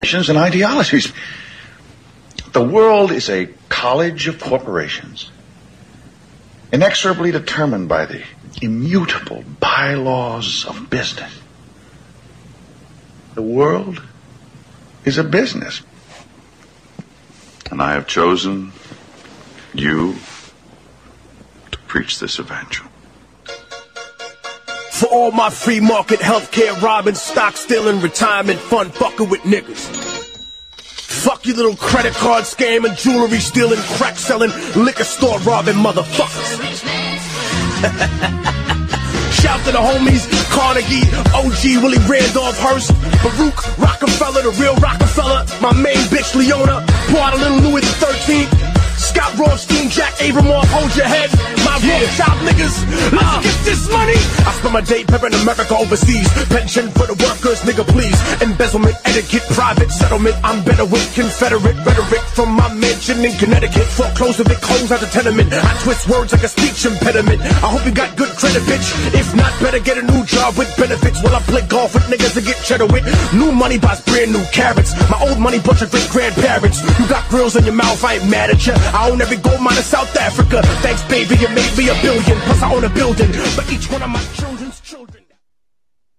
and ideologies. The world is a college of corporations, inexorably determined by the immutable bylaws of business. The world is a business. And I have chosen you to preach this evangel. For all my free market healthcare robbing, stock stealing, retirement fund fucking with niggas. Fuck you little credit card scamming, jewelry stealing, crack selling, liquor store robbing motherfuckers. Shout to the homies, Carnegie, OG, Willie Randolph Hearst, Baruch, Rockefeller, the real Rockefeller, my main bitch Leona, pour out a little Louis the 13th. Scott Rothstein, Jack Abramoff, hold your head. My Rothschild niggas, let's get this money. I spend my day pimping America overseas. Pension for the workers, nigga, please. Embezzlement, etiquette, private settlement. I'm better with Confederate rhetoric from my mansion in Connecticut. Foreclose of it, close out the tenement. I twist words like a speech impediment. I hope you got good credit, bitch. If not, better get a new job with benefits. While I play golf with niggas to get cheddar with. New money buys brand new carrots. My old money bunch of great grandparents. You got grills in your mouth, I ain't mad at ya. I own every gold mine in South Africa. Thanks, baby, you made me $1 billion. Plus, I own a building for each one of my children's children.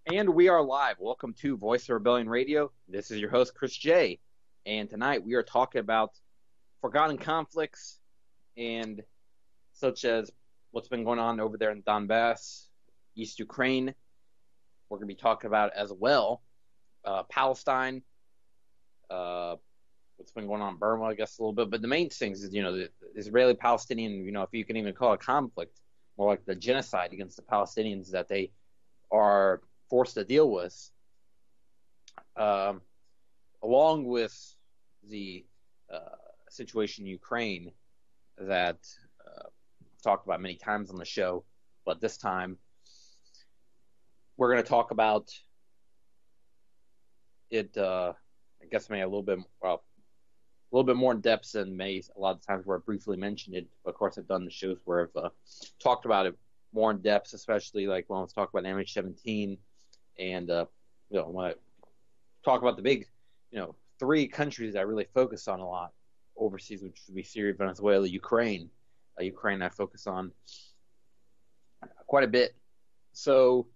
And we are live. Welcome to Voice of Rebellion Radio. This is your host, Chris J. And tonight we are talking about forgotten conflicts and such as what's been going on over there in Donbass, East Ukraine. We're going to be talking about as well Palestine, what's been going on in Burma, I guess, a little bit. But the main things is, the Israeli-Palestinian, if you can even call it conflict, more like the genocide against the Palestinians that they are forced to deal with, along with the situation in Ukraine that I've talked about many times on the show. But this time, we're going to talk about it, I guess, maybe a little bit more in depth than a lot of times where I briefly mentioned it. Of course, I've done the shows where I've talked about it more in depth, especially like when I was talking about MH17, and when I talk about the big, three countries that I really focus on a lot overseas, which would be Syria, Venezuela, Ukraine. Ukraine I focus on quite a bit. So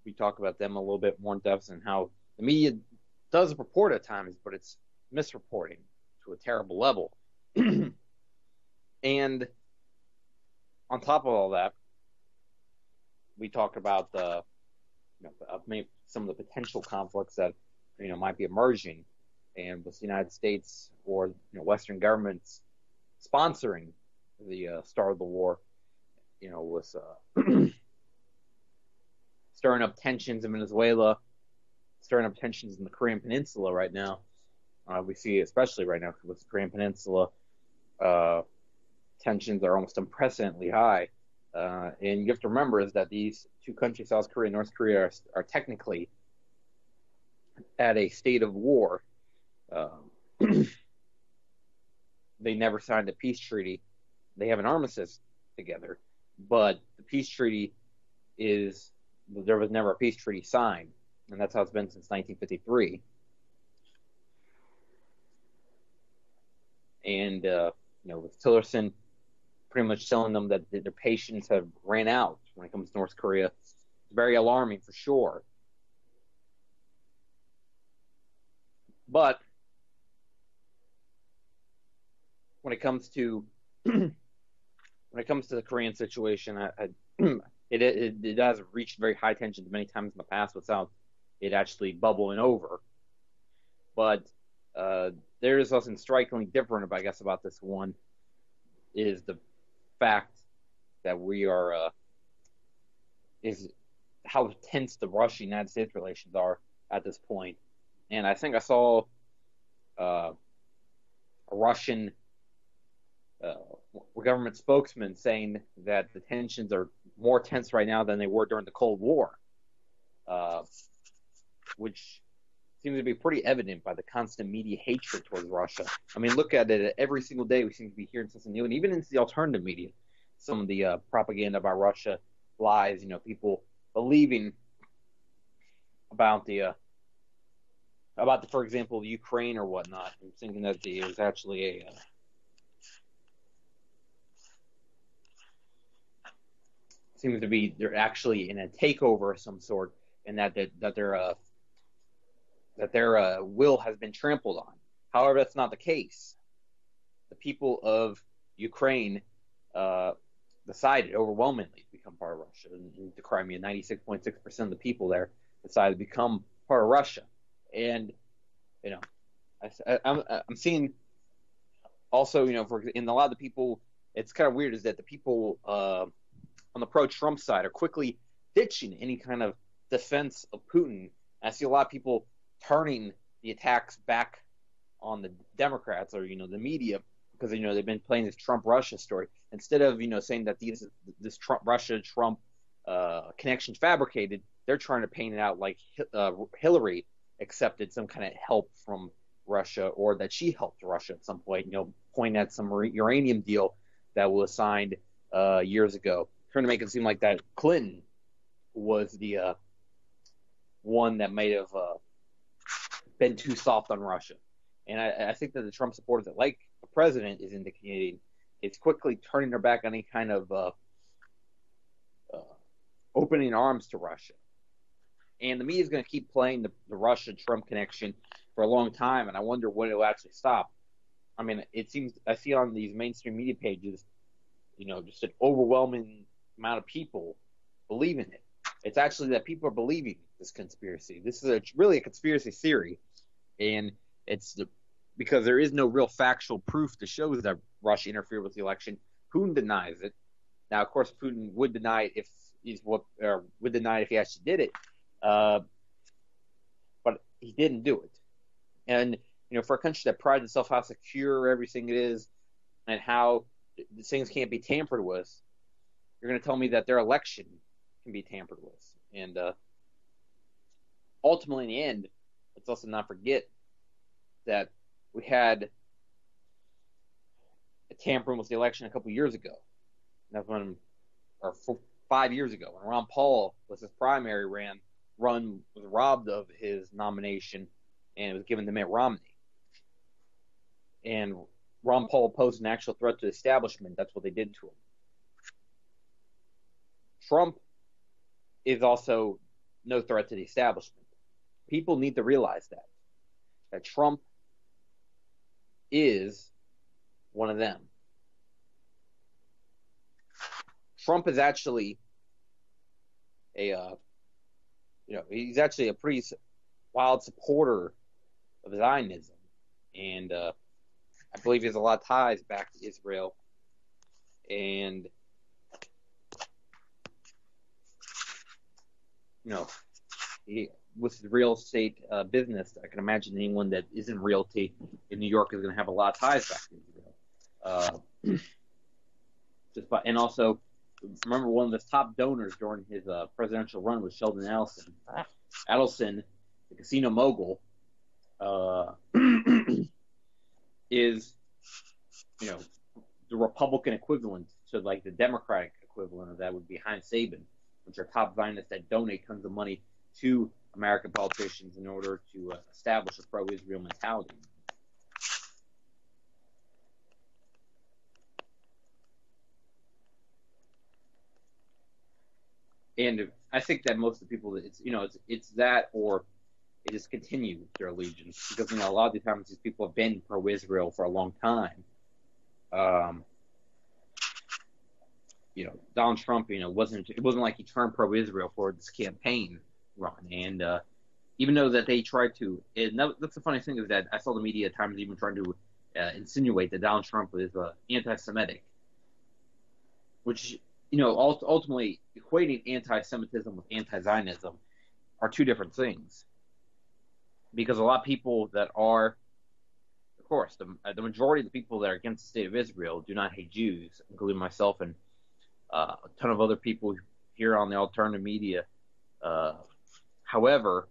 we talk about them a little bit more in depth and how the media does report at times, but it's misreporting to a terrible level. And on top of all that, we talk about some of the potential conflicts that might be emerging, and with the United States or Western governments sponsoring the start of the war, with stirring up tensions in Venezuela, stirring up tensions in the Korean Peninsula right now. We see, especially right now with the Korean Peninsula, tensions are almost unprecedentedly high. And you have to remember is that these two countries, South Korea and North Korea, are technically at a state of war. They never signed a peace treaty. They have an armistice together, but the peace treaty there was never a peace treaty signed. And that's how it's been since 1953. And, with Tillerson pretty much telling them that their patience have ran out when it comes to North Korea, it's very alarming for sure. But when it comes to the Korean situation, it has reached very high tensions many times in the past without it actually bubbling over. But there is something strikingly different, I guess, about this one, is the fact that we are is how tense the Russia-United States relations are at this point. And I think I saw a Russian government spokesman saying that the tensions are more tense right now than they were during the Cold War, which seems to be pretty evident by the constant media hatred towards Russia. I mean, look at it. Every single day we seem to be hearing something new, and even into the alternative media, some of the propaganda about Russia, lies, people believing about the about, for example, Ukraine or whatnot. I'm thinking that it was actually seems to be they're actually in a takeover of some sort, and that their will has been trampled on. However, that's not the case. The people of Ukraine decided overwhelmingly to become part of Russia. In the Crimea, 96.6% of the people there decided to become part of Russia. And I'm seeing also, in a lot of the people, it's kind of weird is that the people on the pro-Trump side are quickly ditching any kind of defense of Putin. I see a lot of people turning the attacks back on the Democrats or the media because they've been playing this Trump-Russia story instead of saying that this Trump-Russia-Trump connection fabricated. They're trying to paint it out like Hillary accepted some kind of help from Russia or that she helped Russia at some point. Pointing at some uranium deal that was signed years ago, trying to make it seem like that Clinton was the one that may have been too soft on Russia. And I think that the Trump supporters, that like the president is indicating, is quickly turning their back on any kind of opening arms to Russia. And the media is going to keep playing the Russia-Trump connection for a long time, and I wonder when it will actually stop. I mean, it seems I see on these mainstream media pages, just an overwhelming amount of people believe in it. It's actually that people are believing this conspiracy. This is really a conspiracy theory, and it's because there is no real factual proof to show that Russia interfered with the election. Putin denies it. Now, of course, Putin would deny it if he actually did it, but he didn't do it. And for a country that prides itself how secure everything it is, and how things can't be tampered with, you're going to tell me that their election can be tampered with. And ultimately, in the end, let's also not forget that we had a tampering with the election a couple years ago. That's when, or 5 years ago, when Ron Paul was his primary run was robbed of his nomination and it was given to Mitt Romney. And Ron Paul posed an actual threat to the establishment. That's what they did to him. Trump is also no threat to the establishment. People need to realize that Trump is one of them. Trump is actually he's actually a pretty wild supporter of Zionism, and I believe he has a lot of ties back to Israel, and he, with the real estate business, I can imagine anyone that is in realty in New York is going to have a lot of ties back to Israel. And also, remember, one of the top donors during his presidential run was Sheldon Adelson. Adelson, the casino mogul, is, the Republican equivalent to like the Democratic equivalent of that would be Heinz Sabin, which are top Zionists that donate tons of money to American politicians in order to establish a pro-Israel mentality. And I think that most of the people, it's that, or it just continues their allegiance, because a lot of the times these people have been pro-Israel for a long time. Donald Trump, it wasn't like he turned pro-Israel for this campaign run, and even though that they tried to, and that's the funny thing is that I saw the media at times even trying to insinuate that Donald Trump is anti-Semitic, which ultimately equating anti-Semitism with anti-Zionism are two different things, because a lot of people that are, of course, the majority of the people that are against the state of Israel do not hate Jews, including myself and a ton of other people here on the alternative media. However,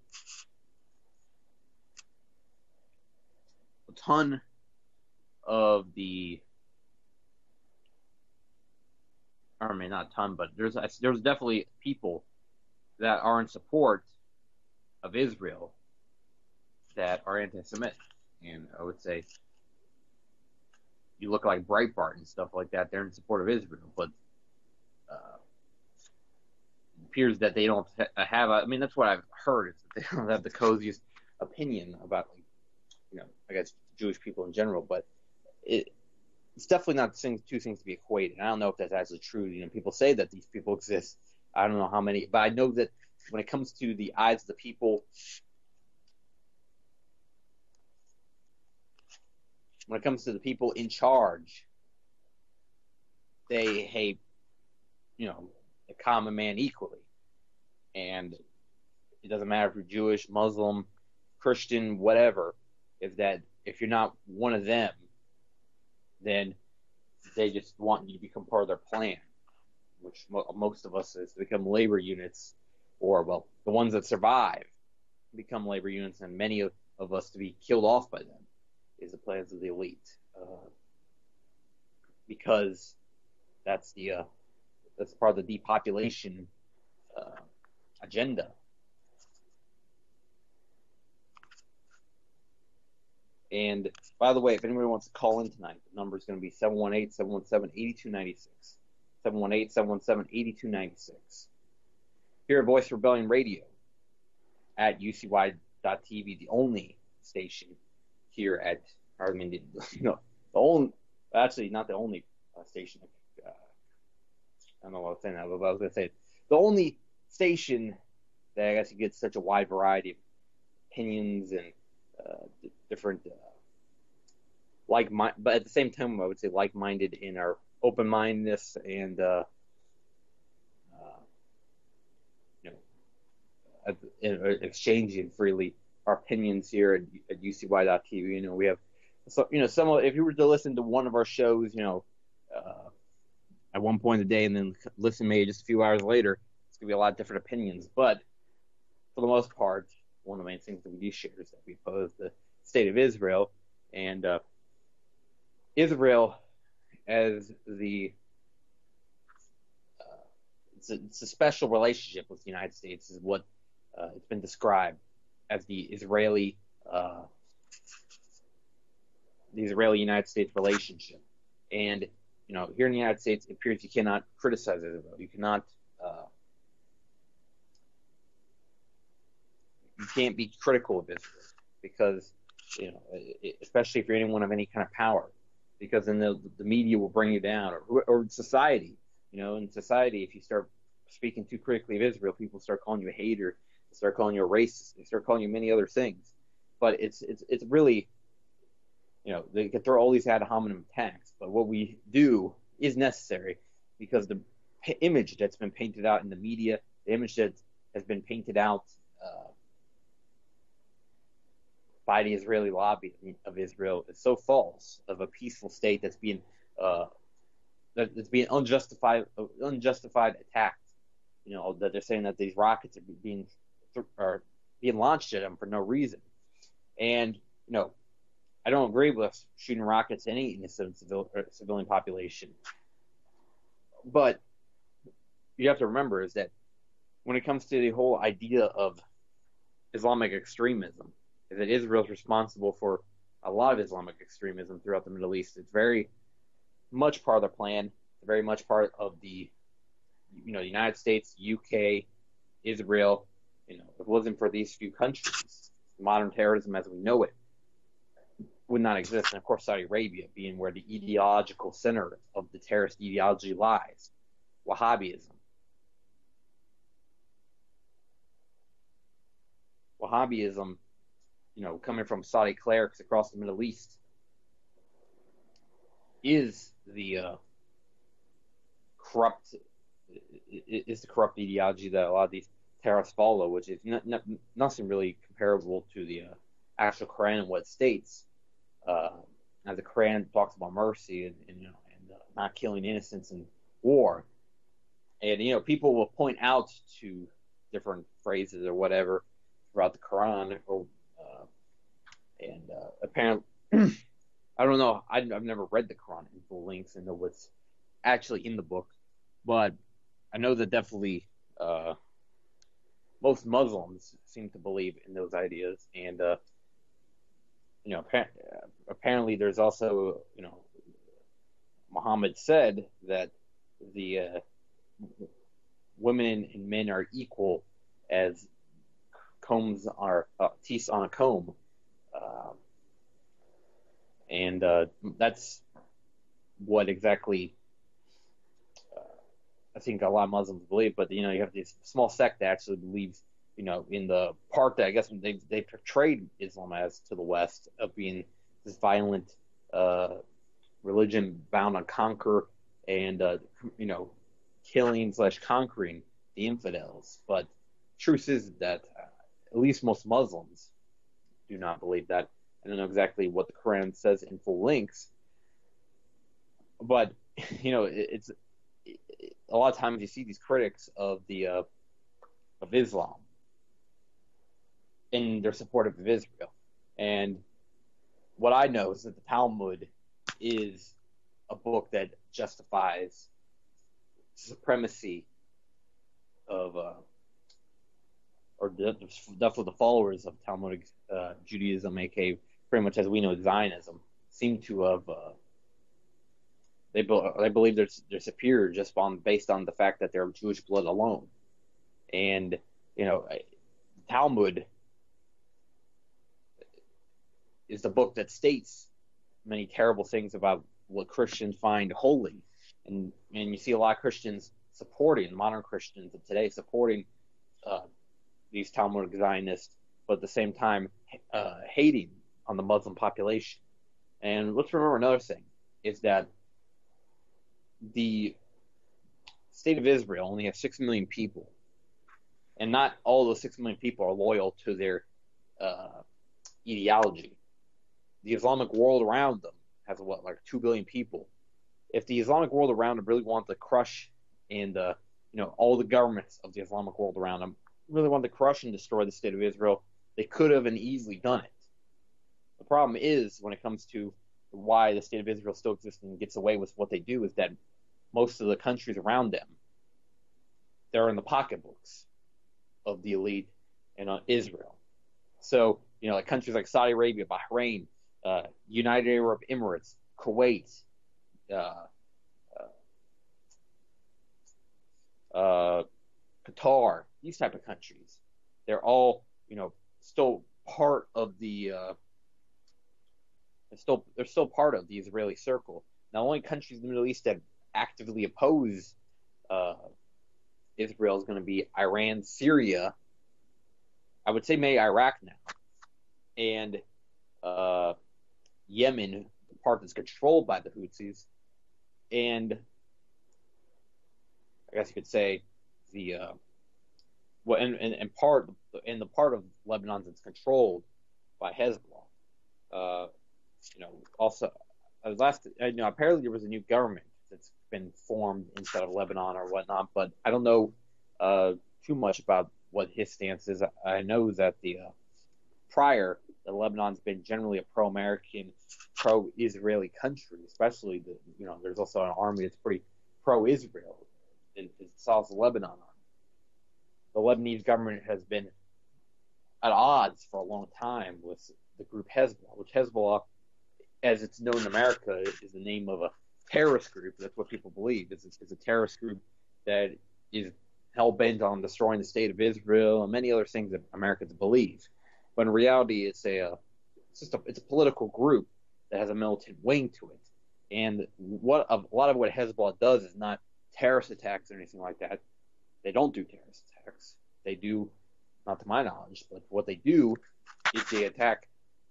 a ton of the, I mean, not a ton, but there's definitely people that are in support of Israel that are anti-Semitic. And I would say you look like Breitbart and stuff like that, they're in support of Israel, but it appears that they don't have I mean, that's what I've heard, is that they don't have the coziest opinion about, like, I guess Jewish people in general, but it's definitely not two things to be equated. I don't know if that's actually true. People say that these people exist. I don't know how many, but I know that when it comes to the eyes of the people, when it comes to the people in charge, they hate, the common man equally. And it doesn't matter if you're Jewish, Muslim, Christian, whatever. If you're not one of them, then they just want you to become part of their plan, which most of us is to become labor units, or, well, the ones that survive become labor units, and many of us to be killed off by them is the plans of the elite, because that's part of the depopulation agenda. And by the way, if anybody wants to call in tonight, the number is going to be 718-717-8296. 718-717-8296. Here at Voice Rebellion Radio at UCY.TV, the only station here at, the only, actually not the only station. I don't know what I was saying that, but I was going to say the only station that I guess you get such a wide variety of opinions and different but at the same time, I would say like-minded in our open-mindedness and exchanging freely our opinions here at UCY.TV. We have if you were to listen to one of our shows, at one point in the day and then listen maybe just a few hours later, it's gonna be a lot of different opinions. But for the most part, one of the main things that we do share is that we oppose the state of Israel, and Israel as it's a special relationship with the United States is what it's been described as the Israeli United States relationship. And here in the United States, it appears you cannot criticize Israel. You cannot you can't be critical of Israel because especially if you're anyone of any kind of power, because then the media will bring you down, or society. In society, if you start speaking too critically of Israel, people start calling you a hater, they start calling you a racist, they start calling you many other things. But it's really, they can throw all these ad hominem attacks, but what we do is necessary because the image that's been painted out in the media, the image that has been painted out by the Israeli lobby of Israel is so false, of a peaceful state that's being unjustified attacked. That they're saying that these rockets are being launched at them for no reason. And I don't agree with shooting rockets at any innocent civilian population. But you have to remember is that when it comes to the whole idea of Islamic extremism, is that Israel's responsible for a lot of Islamic extremism throughout the Middle East. It's very much part of the plan, very much part of the the United States, UK, Israel. If it wasn't for these few countries, modern terrorism as we know it would not exist. And of course, Saudi Arabia being where the ideological center of the terrorist ideology lies, Wahhabism. Wahhabism, coming from Saudi clerics across the Middle East, is the corrupt ideology that a lot of these terrorists follow, which is nothing really comparable to the actual Quran and what it states. As the Quran talks about mercy and not killing innocents in war, and people will point out to different phrases or whatever throughout the Quran, apparently, I don't know. I've never read the Quran in full length and know what's actually in the book, but I know that definitely most Muslims seem to believe in those ideas, and apparently there's also, Muhammad said that the women and men are equal as combs are teeth on a comb, and that's what exactly I think a lot of Muslims believe. But you have this small sect that actually believes, in the part that I guess they portrayed Islam as to the West of being this violent religion bound on conquer and killing / conquering the infidels. But truth is that at least most Muslims do not believe that. I don't know exactly what the Quran says in full length, but it's a lot of times you see these critics of Islam in their support of Israel, and what I know is that the Talmud is a book that justifies supremacy of or definitely the followers of Talmudic Judaism, aka pretty much as we know Zionism, seem to have they believe they're superior just based on the fact that they're Jewish blood alone. And Talmud is the book that states many terrible things about what Christians find holy, and you see a lot of Christians modern Christians of today supporting these Talmudic Zionists, but at the same time hating on the Muslim population. And let's remember another thing is that the state of Israel only has 6 million people, and not all those 6 million people are loyal to their ideology. The Islamic world around them has 2 billion people. If the Islamic world around them really wanted to crush and all the governments of the Islamic world around them really wanted to crush and destroy the state of Israel, they could have and easily done it. The problem is, when it comes to why the state of Israel still exists and gets away with what they do, is that most of the countries around them, they're in the pocketbooks of the elite in Israel. So, like countries like Saudi Arabia, Bahrain, United Arab Emirates, Kuwait, Qatar, these type of countries, they're all, still part of the they're still part of the Israeli circle. Now, only countries in the Middle East that actively oppose Israel is going to be Iran, Syria, I would say maybe Iraq now, and Yemen, the part that's controlled by the Houthis, and I guess you could say the the part of Lebanon that's controlled by Hezbollah. Also, apparently there was a new government that's been formed instead of Lebanon or whatnot, but I don't know too much about what his stance is. I know that prior, that Lebanon's been generally a pro-American, pro-Israeli country, especially there's also an army that's pretty pro-Israel in the South of Lebanon. The Lebanese government has been at odds for a long time with the group Hezbollah, which Hezbollah, as it's known in America, is the name of a terrorist group. That's what people believe. It's a terrorist group that is hell-bent on destroying the state of Israel and many other things that Americans believe. But in reality, it's a political group that has a militant wing to it. And a lot of what Hezbollah does is not terrorist attacks or anything like that. They don't do terrorist attacks. They do, not to my knowledge, but what they do is they attack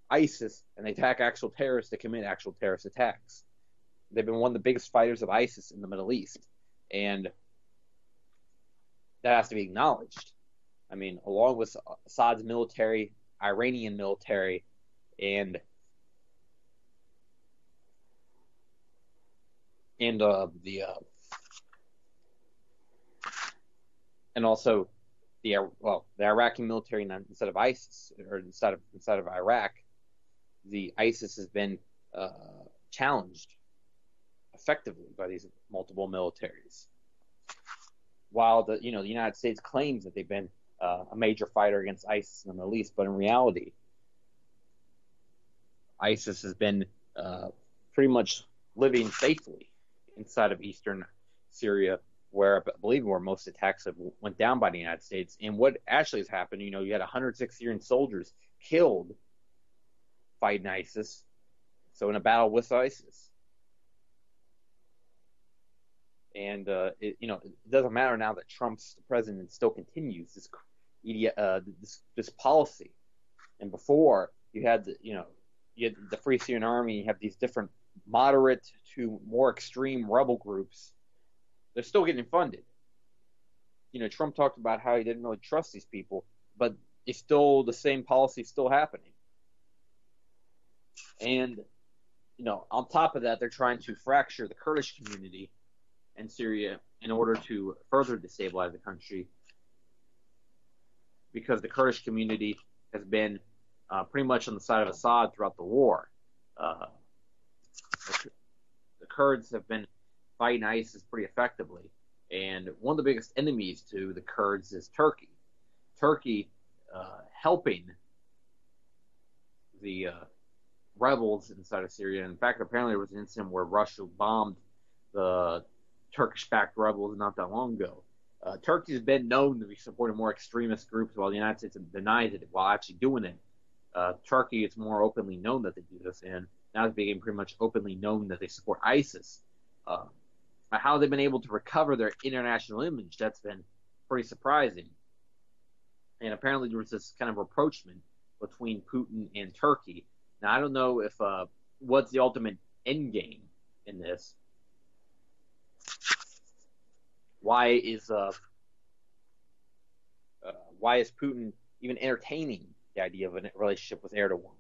ISIS, and they attack actual terrorists that commit actual terrorist attacks. They've been one of the biggest fighters of ISIS in the Middle East, and that has to be acknowledged. I mean, along with Assad's military, Iranian military, and also the Iraqi military instead of ISIS, or instead of Iraq, the ISIS has been challenged effectively by these multiple militaries. While the United States claims that they've been a major fighter against ISIS in the Middle East, but in reality, ISIS has been pretty much living faithfully inside of eastern Syria, where I believe where most attacks have went down by the United States. And what actually has happened, you had 106 Syrian soldiers killed fighting ISIS, so in a battle with ISIS. And it doesn't matter now that Trump's the president still continues this policy. And before you had the Free Syrian Army, you have these different moderate to more extreme rebel groups. They're still getting funded. Trump talked about how he didn't really trust these people, but it's still the same policy still happening. And on top of that, they're trying to fracture the Kurdish community in Syria in order to further destabilize the country, because the Kurdish community has been pretty much on the side of Assad throughout the war. The Kurds have been fighting ISIS pretty effectively, and one of the biggest enemies to the Kurds is Turkey. Turkey helping the rebels inside of Syria. In fact, apparently there was an incident where Russia bombed the Turkish-backed rebels not that long ago. Turkey has been known to be supporting more extremist groups, while the United States denies it while actually doing it. Turkey is more openly known that they do this, and now it's becoming pretty much openly known that they support ISIS. How they've been able to recover their international image, that's been pretty surprising. And apparently there was this kind of rapprochement between Putin and Turkey. Now, I don't know if what's the ultimate end game in this. Why is Putin even entertaining the idea of a relationship with Erdogan?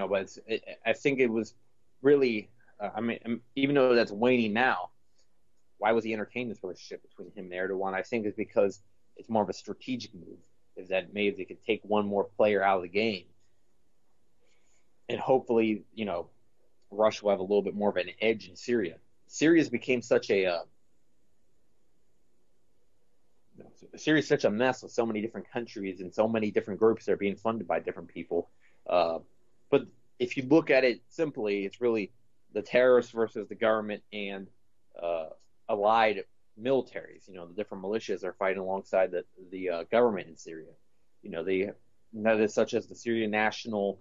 But I think it was really, even though that's waning now, why was he entertaining this relationship between him and Erdogan? I think it's because it's more of a strategic move, is that maybe they could take one more player out of the game. And hopefully, Russia will have a little bit more of an edge in Syria. Syria's became such a Syria's such a mess with so many different countries and so many different groups that are being funded by different people. But if you look at it simply, it's really the terrorists versus the government and allied militaries. The different militias are fighting alongside the government in Syria. Such as the Syrian National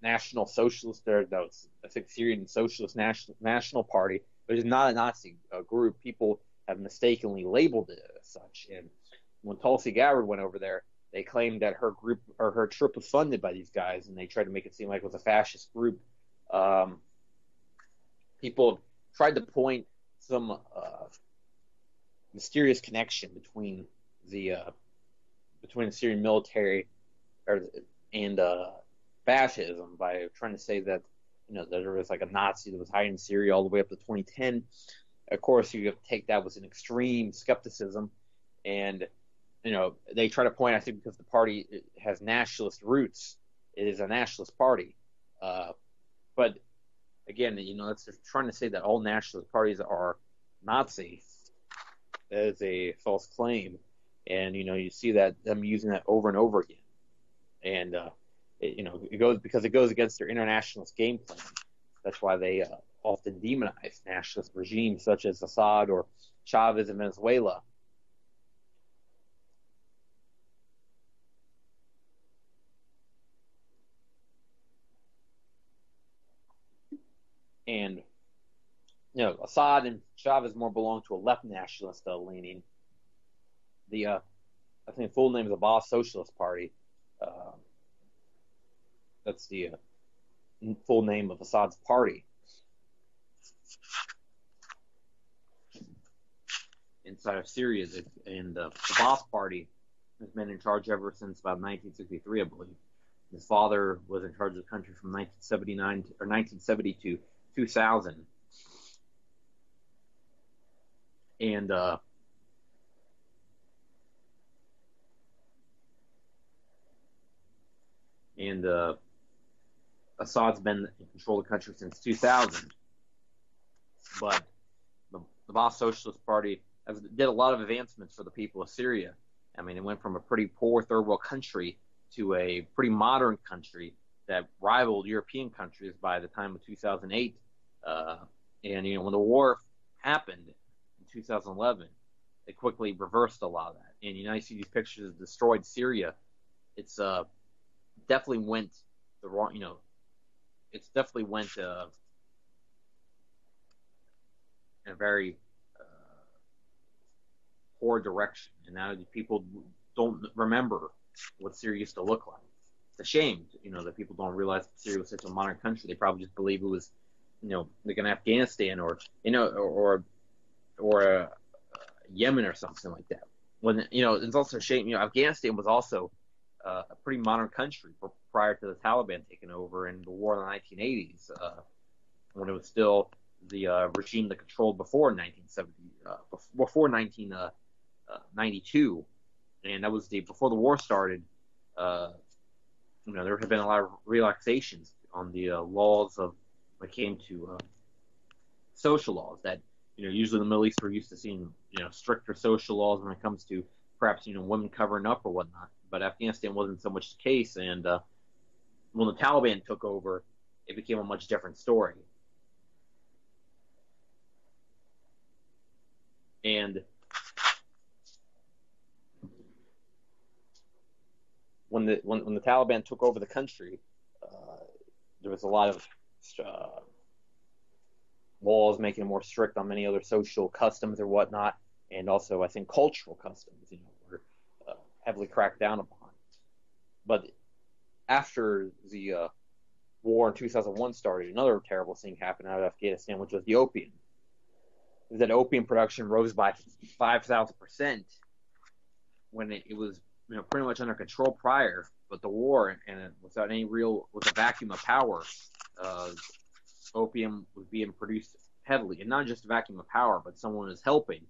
National Socialist, I think Syrian Socialist National Party, which is not a Nazi group. People have mistakenly labeled it as such. And when Tulsi Gabbard went over there, they claimed that her group or her trip was funded by these guys, and they tried to make it seem like it was a fascist group. People have tried to point some mysterious connection between the Syrian military and fascism by trying to say that that there was like a Nazi that was hiding in Syria all the way up to 2010. Of course, you have to take that with an extreme skepticism, and they try to point, I think, because the party has nationalist roots, it is a nationalist party. But again, it's just trying to say that all nationalist parties are Nazi. That is a false claim, and you see that them using that over and over again, and it goes against their internationalist game plan. That's why they often demonize nationalist regimes such as Assad or Chavez in Venezuela. And Assad and Chavez more belong to a left nationalist leaning. I think the full name is the Ba'ath Socialist Party. That's the full name of Assad's party. Inside of Syria, and the Ba'ath Party has been in charge ever since about 1963, I believe. His father was in charge of the country from 1970 to 2000. And Assad's been in control of the country since 2000. But the Ba'ath Socialist Party did a lot of advancements for the people of Syria. I mean, it went from a pretty poor third world country to a pretty modern country that rivaled European countries by the time of 2008. And when the war happened in 2011, they quickly reversed a lot of that. And you see these pictures of destroyed Syria. It's definitely went the wrong. It's definitely went in a very poor direction. And now people don't remember what Syria used to look like. It's a shame, that people don't realize that Syria was such a modern country. They probably just believe it was, like an Afghanistan or Yemen or something like that. When it's also a shame. Afghanistan was also a pretty modern country prior to the Taliban taking over in the war in the 1980s, when it was still the regime that controlled before 1992, and that was before the war started. There have been a lot of relaxations on the laws when it came to social laws. That usually in the Middle East we're used to seeing stricter social laws when it comes to perhaps women covering up or whatnot. But Afghanistan wasn't so much the case, and when the Taliban took over, it became a much different story. And when the Taliban took over the country, there was a lot of laws making it more strict on many other social customs or whatnot, and also I think cultural customs, were heavily cracked down upon. But after the war in 2001 started, another terrible thing happened out of Afghanistan, which was the opium. That opium production rose by 5,000% when it was pretty much under control prior, but the war and without with a vacuum of power, opium was being produced heavily, and not just a vacuum of power, but someone was helping.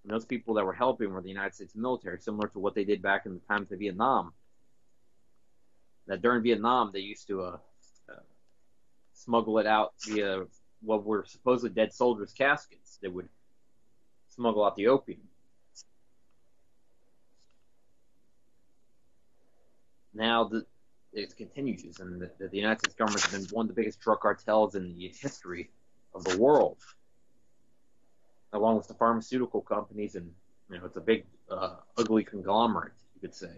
And those people that were helping were the United States military, similar to what they did back in the times of Vietnam. That during Vietnam, they used to smuggle it out via what were supposedly dead soldiers' caskets. They would smuggle out the opium. Now it continues, and the United States government has been one of the biggest drug cartels in the history of the world, along with the pharmaceutical companies, and it's a big, ugly conglomerate, you could say.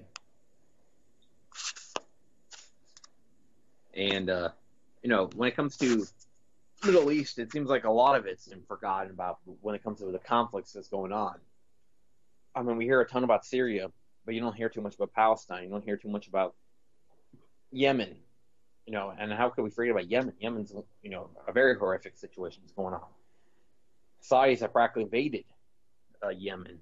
And when it comes to Middle East, it seems like a lot of it's been forgotten about when it comes to the conflicts that's going on. I mean, we hear a ton about Syria, but you don't hear too much about Palestine. You don't hear too much about Yemen, and how could we forget about Yemen? Yemen's, a very horrific situation is going on. Saudis have practically invaded Yemen,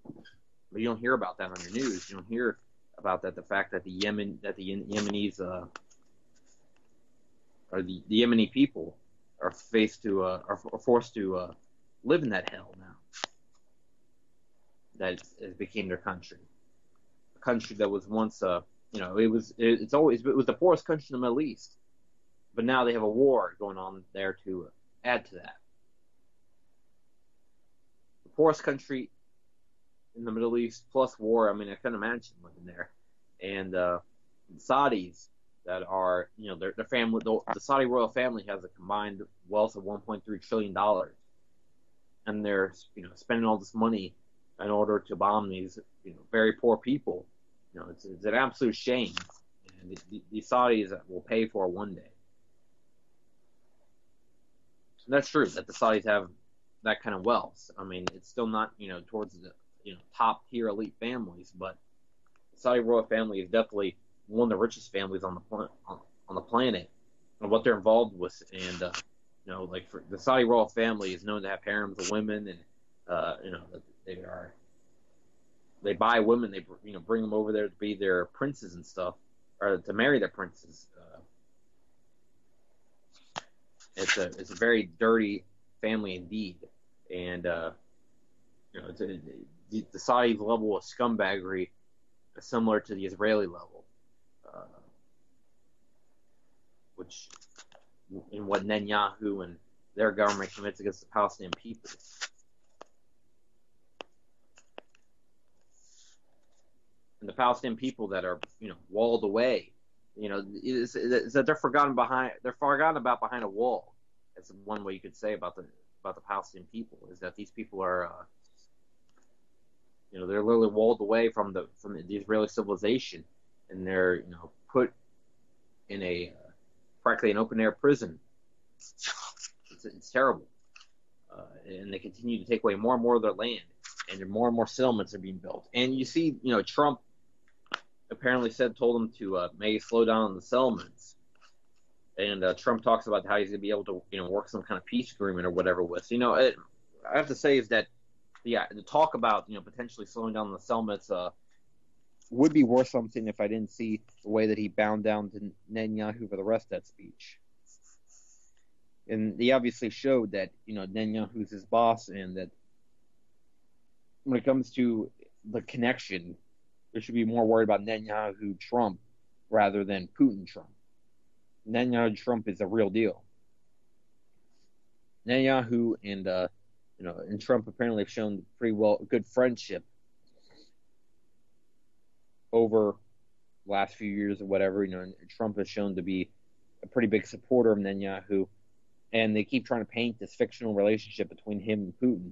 but you don't hear about that on your news. You don't hear about that, the fact that the Yemenis or the Yemeni people are forced to live in that hell now. That it became their country, a country that was once it was the poorest country in the Middle East, but now they have a war going on there to add to that. The poorest country in the Middle East plus war. I mean, I couldn't imagine living there. And the Saudis that are, their family, the Saudi royal family has a combined wealth of $1.3 trillion, and they're spending all this money in order to bomb these very poor people. It's an absolute shame, and the Saudis will pay for it one day. And that's true that the Saudis have that kind of wealth. I mean, it's still not towards the top tier elite families, but the Saudi royal family is definitely one of the richest families on the planet, and what they're involved with. And like for the Saudi royal family is known to have harems of women, and they buy women, they bring them over there to be their princes and stuff, or to marry their princes. It's a very dirty family indeed, and the Saudi level of scumbaggery is similar to the Israeli level, which in what Netanyahu and their government commits against the Palestinian people. and the Palestinian people that are, walled away, is that they're forgotten about behind a wall. That's one way you could say about the Palestinian people, is that these people are, they're literally walled away from the Israeli civilization, and they're, put in practically an open air prison. It's terrible, and they continue to take away more and more of their land, and more settlements are being built. And you see, Trump apparently told them to maybe slow down on the settlements. And Trump talks about how he's going to be able to, work some kind of peace agreement or whatever with. I have to say is that, the talk about, potentially slowing down the settlements would be worth something if I didn't see the way that he bound down to Netanyahu for the rest of that speech. And he obviously showed that, Netanyahu's his boss, and that when it comes to the connection, we should be more worried about Netanyahu-Trump rather than Putin-Trump. Netanyahu-Trump is a real deal. Netanyahu and Trump apparently have shown pretty good friendship over the last few years or whatever. And Trump has shown to be a pretty big supporter of Netanyahu, and they keep trying to paint this fictional relationship between him and Putin.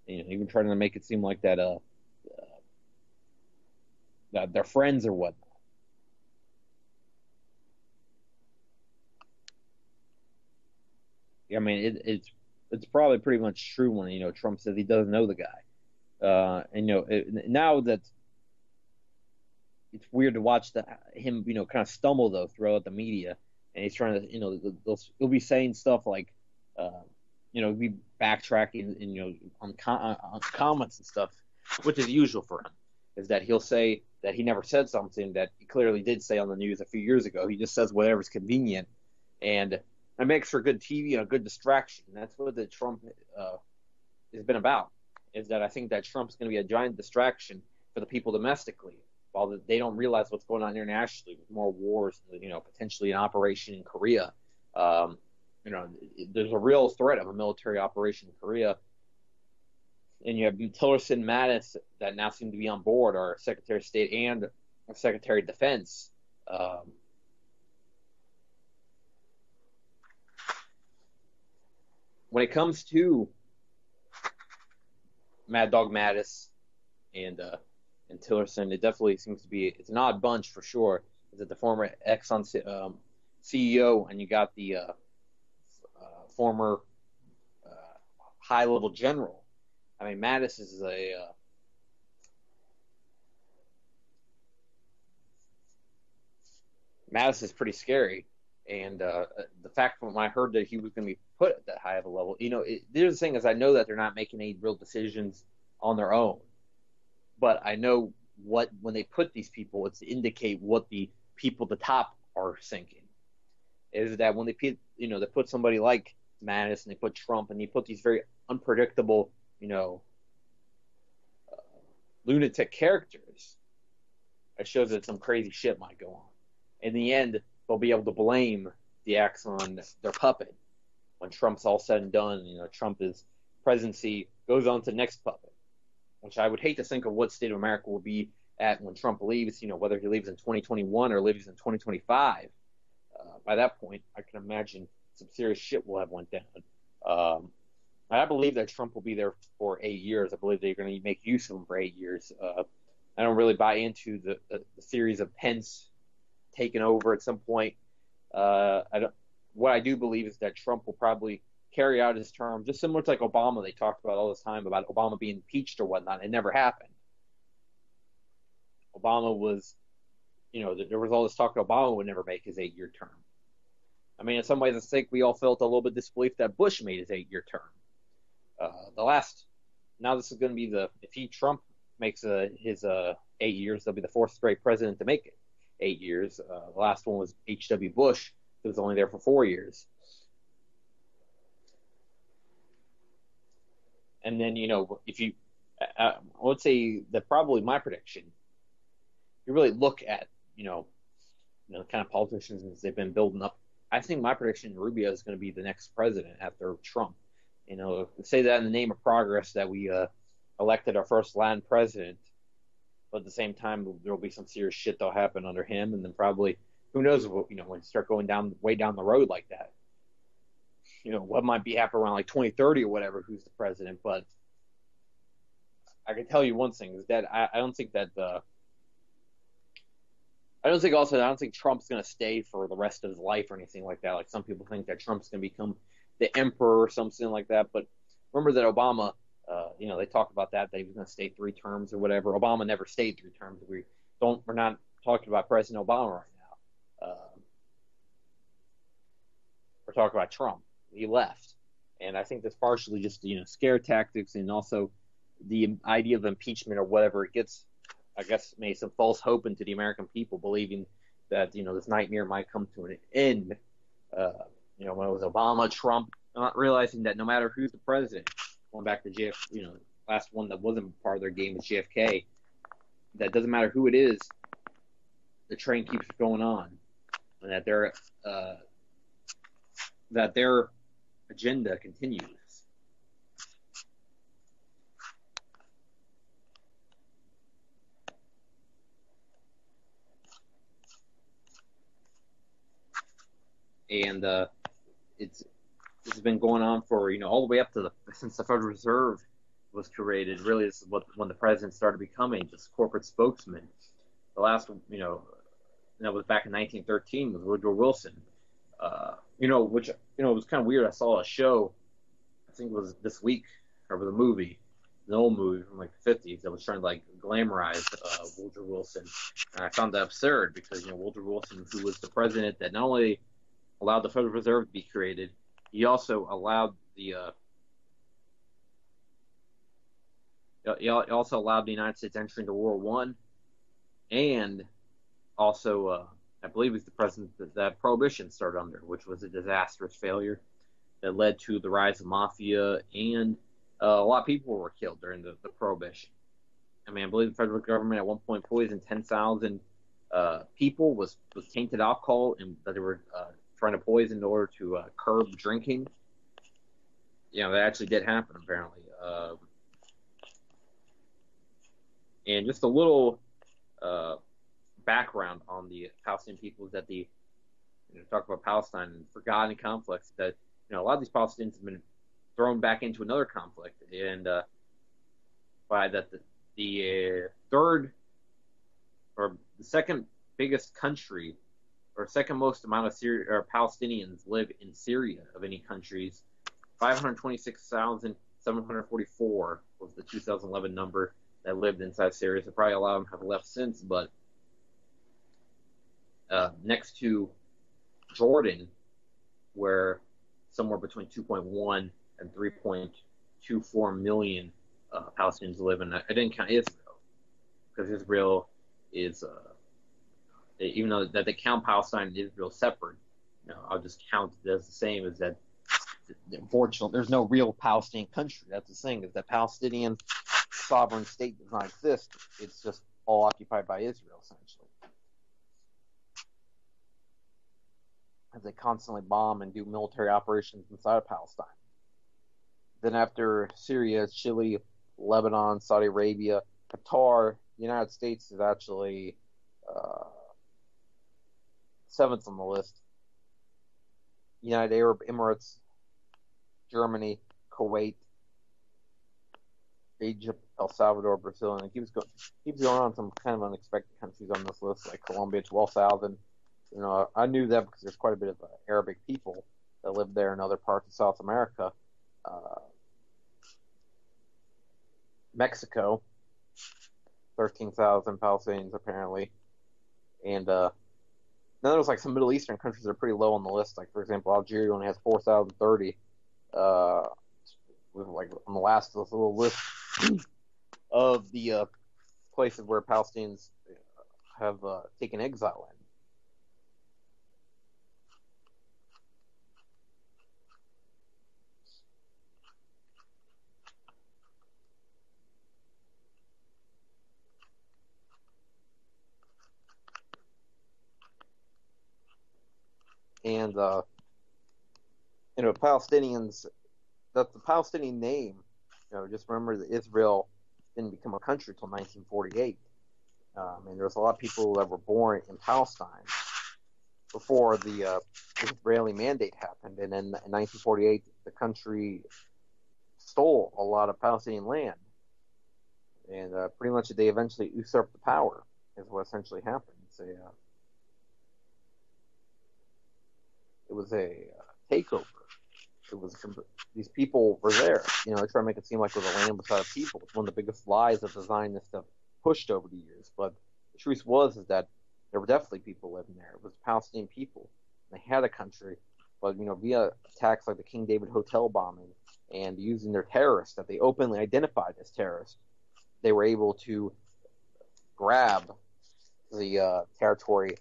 Even trying to make it seem like that they're friends or whatnot. I mean, it's probably pretty much true when Trump says he doesn't know the guy, and now that it's weird to watch him kind of stumble though throughout the media, and he's trying to he'll be saying stuff like be backtracking and on comments and stuff, which is usual for him. Is that he'll say that he never said something that he clearly did say on the news a few years ago. He just says whatever's convenient, and it makes for good TV and a good distraction. That's what the Trump has been about. Is that I think that Trump's going to be a giant distraction for the people domestically, while they don't realize what's going on internationally with more wars, potentially an operation in Korea. There's a real threat of a military operation in Korea. And you have Tillerson, Mattis that now seem to be on board, our Secretary of State and our Secretary of Defense. When it comes to Mad Dog Mattis and Tillerson, it definitely seems to be it's an odd bunch for sure. Is it the former Exxon CEO, and you got the former high-level general. I mean, Mattis is Mattis is pretty scary, and the fact when I heard that he was going to be put at that high of a level, there's the thing is I know that they're not making any real decisions on their own, but I know when they put these people, it's to indicate what the people at the top are thinking. Is that when they put somebody like Mattis and they put Trump and they put these very unpredictable, lunatic characters, it shows that some crazy shit might go on. In the end, they'll be able to blame the acts on their puppet. When Trump's all said and done, Trump's presidency goes on to the next puppet, which I would hate to think of what state of America will be at when Trump leaves, whether he leaves in 2021 or leaves in 2025. By that point, I can imagine some serious shit will have went down. I believe that Trump will be there for 8 years. I believe they're going to make use of him for 8 years. I don't really buy into the theories of Pence taking over at some point. What I do believe is that Trump will probably carry out his term, just similar to like Obama. They talked about all this time about Obama being impeached or whatnot. It never happened. Obama was, there was all this talk that Obama would never make his 8-year term. I mean, in some ways, I think we all felt a little bit disbelief that Bush made his 8-year term. Now this is going to be if Trump makes his 8 years, they'll be the fourth straight president to make it 8 years. The last one was H.W. Bush, who was only there for 4 years. And then, if you, I would say that probably my prediction, you really look at, the kind of politicians they've been building up. I think my prediction, Rubio is going to be the next president after Trump. Say that in the name of progress that we elected our first Latin president but at the same time, there'll be some serious shit that'll happen under him, and then probably who knows what when you start going way down the road like that. What might be happening around like 2030 or whatever. Who's the president? But I can tell you one thing is that I don't think that I don't think Trump's going to stay for the rest of his life or anything like that. Like some people think that Trump's going to become the emperor or something like that. But remember that Obama, they talked about that he was going to stay 3 terms or whatever. Obama never stayed 3 terms. We're not talking about President Obama right now. We're talking about Trump. He left. And I think that's partially just, scare tactics, and also the idea of impeachment or whatever. It gets, I guess, made some false hope into the American people, believing that, this nightmare might come to an end. When it was Obama, Trump, not realizing that no matter who's the president, going back to last one that wasn't part of their game was JFK, that doesn't matter who it is, the train keeps going on, and that their agenda continues. And this has been going on for all the way up to since the Federal Reserve was created. Really, this is when the president started becoming just corporate spokesman. The last that was back in 1913 with Woodrow Wilson. Which it was kind of weird. I saw a show, I think it was this week, or the movie, an old movie from like the 50s that was trying to glamorize Woodrow Wilson, and I found that absurd because Woodrow Wilson, who was the president that not only allowed the Federal Reserve to be created, he also allowed the United States entry into World War I, and also I believe he's the president that Prohibition started under, which was a disastrous failure that led to the rise of mafia, and a lot of people were killed during the Prohibition. I mean, I believe the federal government at one point poisoned 10,000 people with tainted alcohol, and that they were trying to poison in order to curb drinking. That actually did happen, apparently. And just a little background on the Palestinian people is that talk about Palestine and forgotten conflicts, that a lot of these Palestinians have been thrown back into another conflict, and by that the third or the second biggest country or second most amount of Palestinians live in Syria of any countries. 526,744 was the 2011 number that lived inside Syria. So probably a lot of them have left since, but next to Jordan, where somewhere between 2.1 and 3.24 million Palestinians live in. I didn't count Israel, because Israel is, even though that they count Palestine and Israel separate, I'll just count it as the same as that. Unfortunately, there's no real Palestinian country. That's the thing, is that Palestinian sovereign state does not exist. It's just all occupied by Israel, essentially. As they constantly bomb and do military operations inside of Palestine. Then after Syria, Chile, Lebanon, Saudi Arabia, Qatar, the United States is actually 7th on the list. United Arab Emirates, Germany, Kuwait, Egypt, El Salvador, Brazil, and it keeps going on. Some kind of unexpected countries on this list, like Colombia, 12,000. I knew that because there's quite a bit of Arabic people that live there in other parts of South America. Mexico, 13,000 Palestinians apparently, and then there's some Middle Eastern countries that are pretty low on the list. Like, for example, Algeria only has 4,030. With on the last of this little list of the places where Palestinians have taken exile in. And Palestinians, that's the Palestinian name. Just remember that Israel didn't become a country until 1948. And there's a lot of people that were born in Palestine before the Israeli mandate happened. And then in 1948, the country stole a lot of Palestinian land. And pretty much they eventually usurped the power, is what essentially happened. It was a takeover. These people were there. They try to make it seem like it was a land without people. It's one of the biggest lies that the Zionists have pushed over the years. But the truth is that there were definitely people living there. It was Palestinian people. They had a country, but via attacks like the King David Hotel bombing and using their terrorists that they openly identified as terrorists, they were able to grab the territory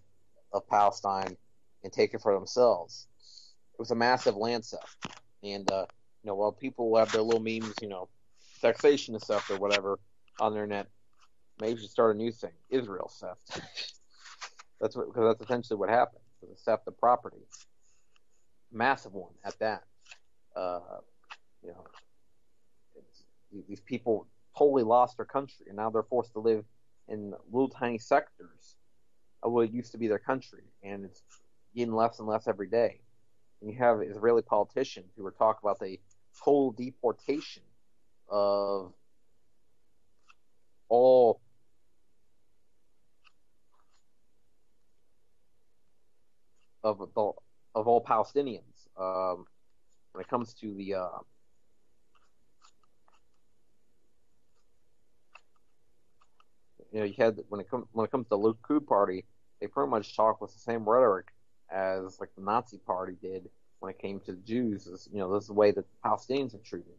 of Palestine and take it for themselves. It was a massive land theft. And, while people have their little memes, taxation and stuff or whatever on the internet, maybe you should start a new thing, Israel theft. Because that's essentially what happened. It was a theft of property. Massive one at that. These people totally lost their country, and now they're forced to live in little tiny sectors of what used to be their country, and it's getting less and less every day. And you have Israeli politicians who are talking about the total deportation of all Palestinians. When it comes to the you had when it comes to the Likud party, they pretty much talk with the same rhetoric as like the Nazi party did when it came to the Jews. This is the way that the Palestinians are treated.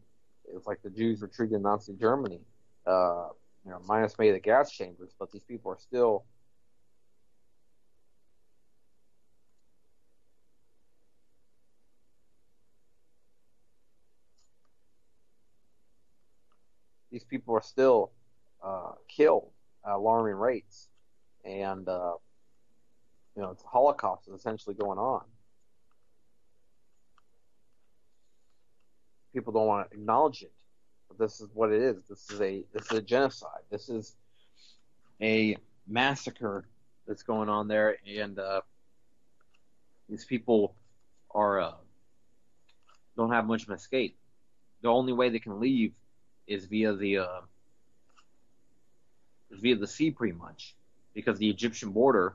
It's like the Jews were treated in Nazi Germany, minus maybe the gas chambers, but these people are still killed at alarming rates, and it's a Holocaust is essentially going on. People don't want to acknowledge it, but this is what it is. This is a genocide. This is a massacre that's going on there, and these people are don't have much of an escape. The only way they can leave is via the sea, pretty much, because the Egyptian border,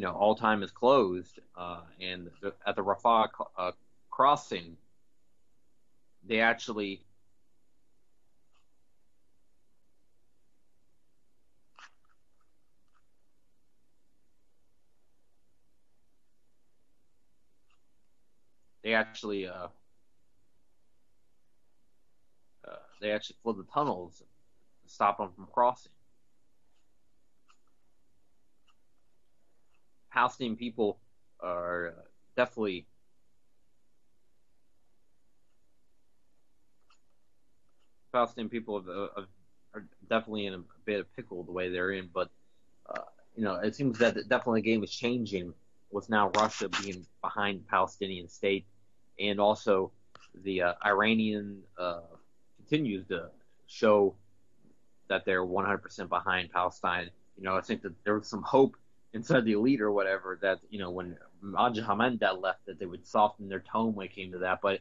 all time is closed, and at the Rafah crossing, they actually flood the tunnels to stop them from crossing. Palestinian people are definitely are definitely in a bit of pickle the way they're in, but it seems that definitely the game is changing with now Russia being behind the Palestinian state, and also the Iranian continues to show that they're 100% behind Palestine. I think that there was some hope inside the elite or whatever that, when Ahmadinejad left, that they would soften their tone when it came to that. But,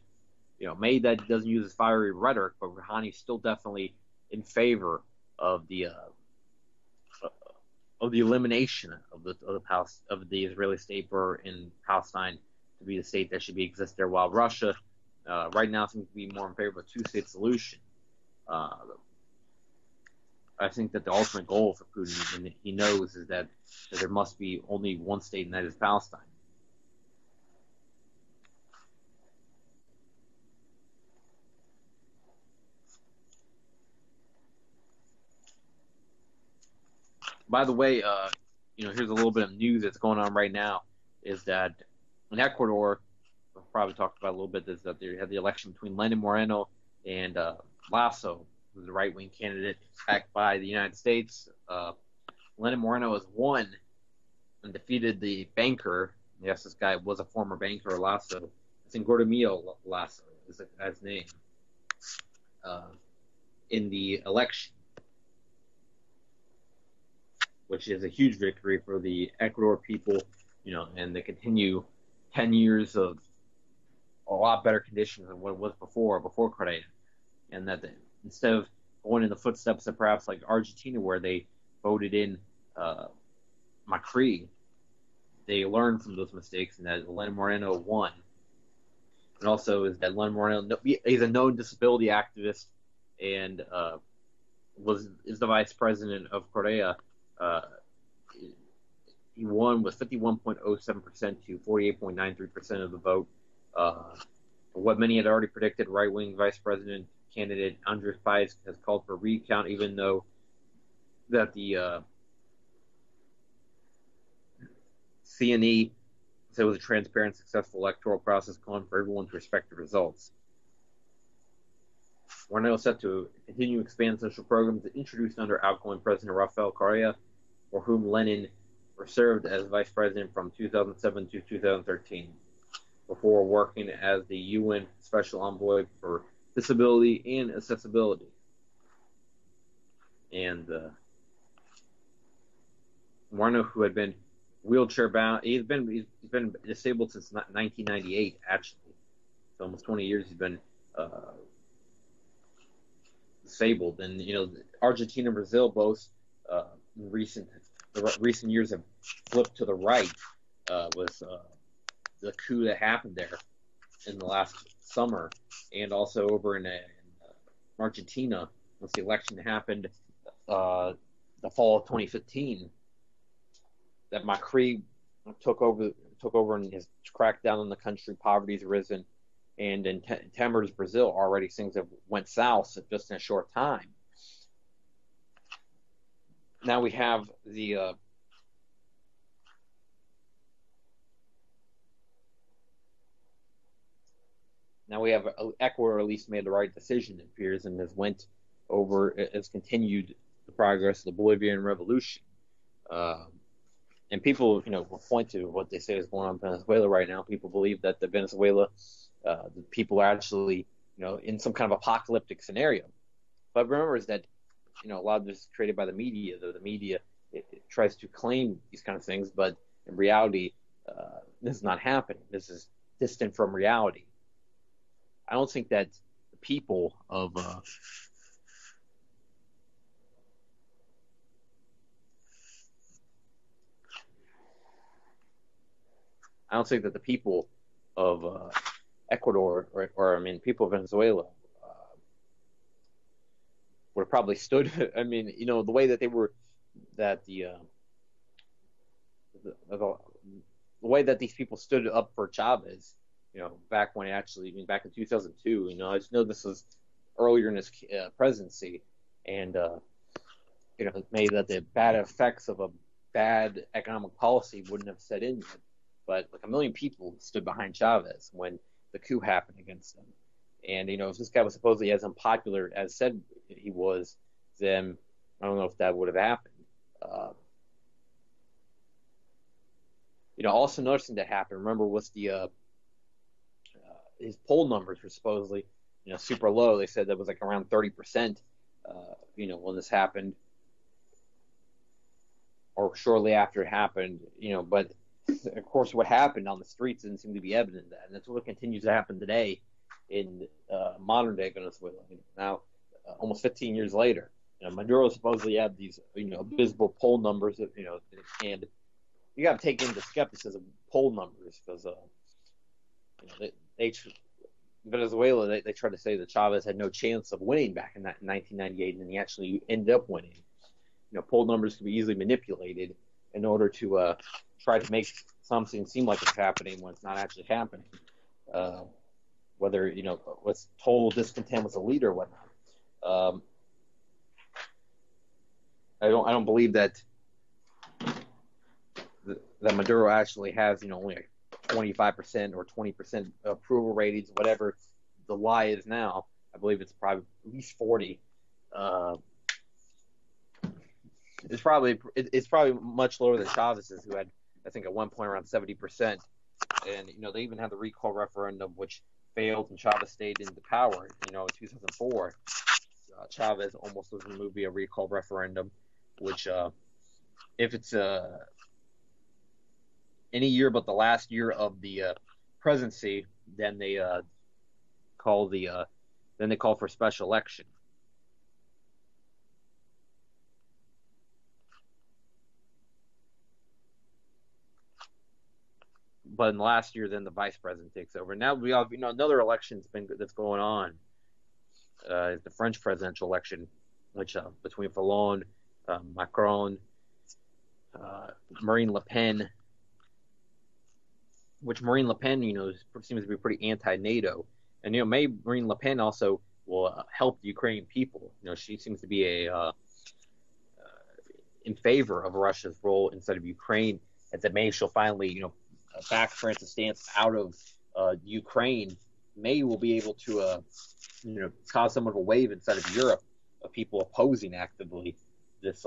maybe that doesn't use his fiery rhetoric, but Rouhani's still definitely in favor of the elimination of the Israeli state in Palestine to be the state that should exist there, while Russia right now seems to be more in favor of a two-state solution. I think that the ultimate goal for Putin, and he knows, is that there must be only one state, and that is Palestine. By the way, here's a little bit of news that's going on right now, is that in Ecuador, we'll probably talk about a little bit, is that they had the election between Lenin Moreno and Lasso, who's a right-wing candidate backed by the United States. Lenin Moreno has won and defeated the banker. Yes, this guy was a former banker, Lasso. I think Gordemio Lasso is his name. in the election, which is a huge victory for the Ecuador people, and they continue 10 years of a lot better conditions than what it was before Correa. And that instead of going in the footsteps of perhaps like Argentina, where they voted in Macri, they learned from those mistakes, and that Lenin Moreno won. And also is that Lenin Moreno, he's a known disability activist, and is the vice president of Correa. He won with 51.07% to 48.93% of the vote. What many had already predicted, right-wing vice president candidate Andres Paez has called for a recount, even though that the CNE said it was a transparent, successful electoral process, calling for everyone to respect the results. We're now set to continue to expand social programs introduced under outgoing President Rafael Correa, for whom Lenin served as vice president from 2007 to 2013, before working as the UN Special Envoy for Disability and Accessibility. And Moreno, who had been wheelchair bound, he's been disabled since 1998, actually. So almost 20 years he's been disabled. And Argentina and Brazil both in recent years have flipped to the right with the coup that happened there in the last summer, and also over in Argentina, once the election happened the fall of 2015, that Macri took over and has cracked down on the country. Poverty's risen, and in Temer's Brazil, already things have went south just in a short time. Now we have the Ecuador at least made the right decision, it appears, and has continued the progress of the Bolivian Revolution. And people, will point to what they say is going on in Venezuela right now. People believe that the people are actually, in some kind of apocalyptic scenario. But remember is that, a lot of this is created by the media. Though the media it tries to claim these kind of things, but in reality, this is not happening. This is distant from reality. I don't think that the people of Ecuador or people of Venezuela would have probably stood. The way that they were, that the way that these people stood up for Chavez, back in 2002. I just know this was earlier in his presidency, and maybe that the bad effects of a bad economic policy wouldn't have set in yet. But like 1 million people stood behind Chavez when the coup happened against him. And, if this guy was supposedly as unpopular as said he was, then I don't know if that would have happened. Also noticing that happened, remember, was the his poll numbers were supposedly, super low. They said that was like around 30%, when this happened, or shortly after it happened, but of course what happened on the streets didn't seem to be evident of that. And that's what continues to happen today in modern day Venezuela. Now, almost 15 years later, Maduro supposedly had these, abysmal poll numbers, and you got to take into skepticism poll numbers, because, Venezuela, they tried to say that Chavez had no chance of winning back in 1998, and he actually ended up winning. Poll numbers can be easily manipulated in order to try to make something seem like it's happening when it's not actually happening. Whether, what's total discontent with the leader or whatnot. I don't believe that Maduro actually has, only 25% or 20% approval ratings, whatever the lie is now. I believe it's probably at least 40. It's probably much lower than Chavez's, who had, I think, at one point around 70%. And they even had the recall referendum, which failed, and Chavez stayed in the power. In 2004. Chavez almost was removed via recall referendum, which if it's any year but the last year of the presidency, then they call for special election. But in the last year, then the vice president takes over. Now we have another election that's going on. Is the French presidential election, which between Fillon, Macron, Marine Le Pen, which Marine Le Pen, seems to be pretty anti-NATO, and Marine Le Pen also will help the Ukrainian people. She seems to be in favor of Russia's role inside of Ukraine, and that maybe she'll finally, back France's stance out of Ukraine. May will be able to, cause somewhat of a wave inside of Europe of people opposing actively this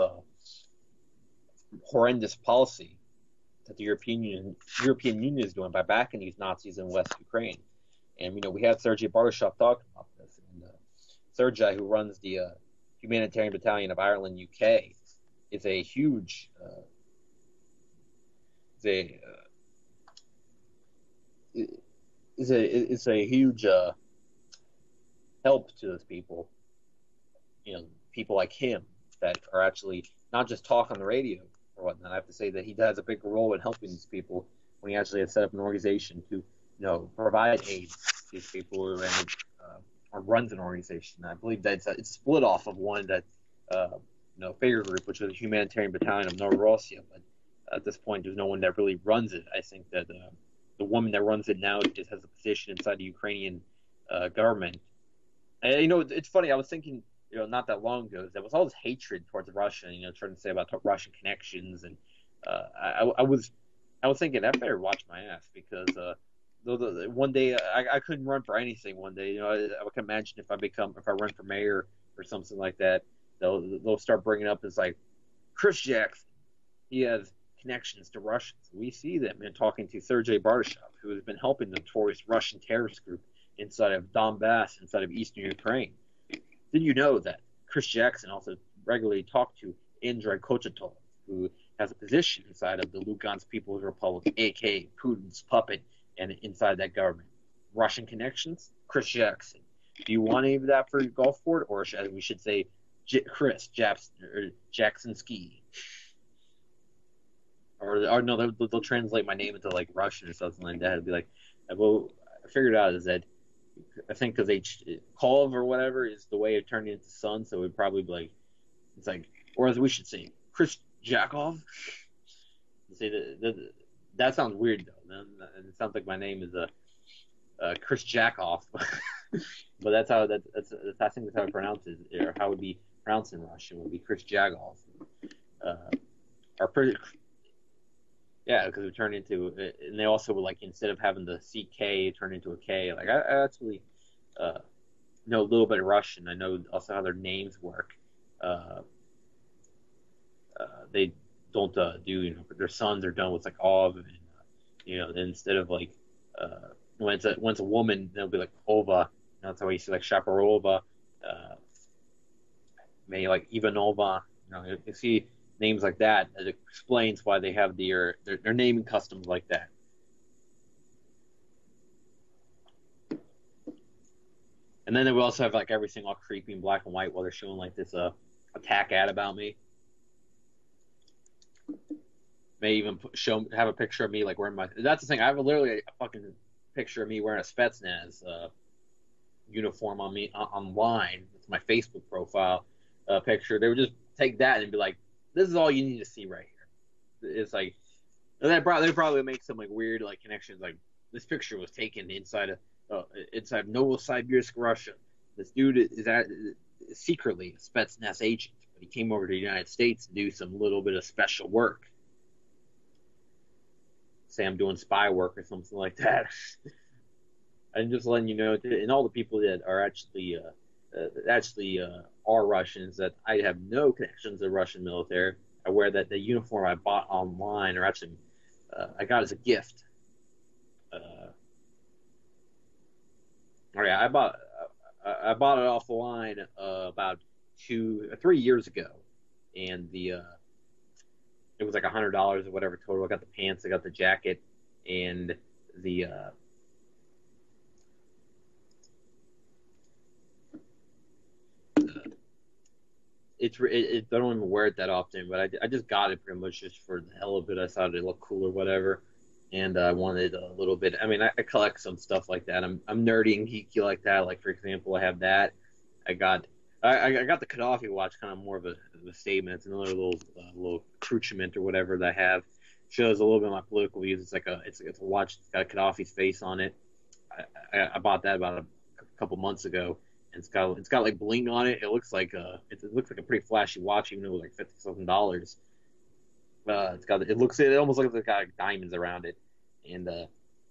horrendous policy that the European Union is doing by backing these Nazis in West Ukraine. And we had Sergei Bardashov talking about this, and Sergei, who runs the Humanitarian Battalion of Ireland, UK, is a huge is a huge help to those people. People like him that are actually not just talk on the radio or whatnot. I have to say that he has a big role in helping these people when he actually has set up an organization to, provide aid to these people and or runs an organization. I believe that it's split off of one that, Fager Group, which is a Humanitarian Battalion of Novorossiya, but at this point, there's no one that really runs it. I think that the woman that runs it now just has a position inside the Ukrainian government. And, it's funny. I was thinking, not that long ago, there was all this hatred towards Russia, trying to say about Russian connections. And I was thinking, I better watch my ass, because one day I couldn't run for anything one day. I can imagine if I run for mayor or something like that, they'll start bringing up as like, Chris Jackson, he has connections to Russians. We see them talking to Sergei Bardashov, who has been helping the notorious Russian terrorist group inside of Donbass, inside of eastern Ukraine. Did you know that Chris Jackson also regularly talked to Andrei Kochetov, who has a position inside of the Lugansk People's Republic, aka Putin's puppet, and inside that government? Russian connections? Chris Jackson. Do you want any of that for your golf board, or as we should say, Chris Jackson Ski? Or no, they'll translate my name into like Russian or something like that. It'll be like, well, I figured out is that I think because Kov or whatever is the way of turning into son, so it'd probably be like, it's like, or as we should say, Chris Jakov. Say that sounds weird though. It sounds like my name is Chris Jackoff, but that's how I think that's how it pronounces, or how it would be pronounced in Russian would be Chris Jagov. Yeah, because it turned into, and they also would like, instead of having the CK turn into a K. Like I actually know a little bit of Russian. I know also how their names work. They don't do, their sons are done with like Ov, and instead of like when it's a woman, they'll be like Ova. That's how you see like Shaparova, maybe like Ivanova. You see names like that. It explains why they have their naming customs like that. And then they will also have like everything all creepy in black and white while they're showing like this attack ad about me. May even have a picture of me like wearing my. That's the thing. I have literally a fucking picture of me wearing a Spetsnaz uniform on me online. It's my Facebook profile picture. They would just take that and be like, "This is all you need to see right here." It's like they probably make some like weird like connections. Like this picture was taken inside Novosibirsk, Russia. This dude is secretly a Spetsnaz agent, but he came over to the United States to do some little bit of special work. Say I'm doing spy work or something like that. I'm just letting you know, and all the people that are actually are Russians, that I have no connections to the Russian military. I wear that the uniform I bought online, or actually I got as a gift. I I bought it offline about 3 years ago, and it was like $100 or whatever total. I got the pants, I got the jacket, and the I don't even wear it that often, but I just got it pretty much just for the hell of it. I thought it looked cool or whatever, and I wanted a little bit. I mean, I collect some stuff like that. I'm nerdy and geeky like that. Like, for example, I have that. I got the Gaddafi watch, kind of more of a statement. It's another little accoutrement or whatever that I have. Shows a little bit of my political views. It's like it's a watch that's got Gaddafi's face on it. I bought that about a couple months ago. And it's got like bling on it. It looks like a pretty flashy watch, even though it was like $50-something. It almost looks like it's got diamonds around it. And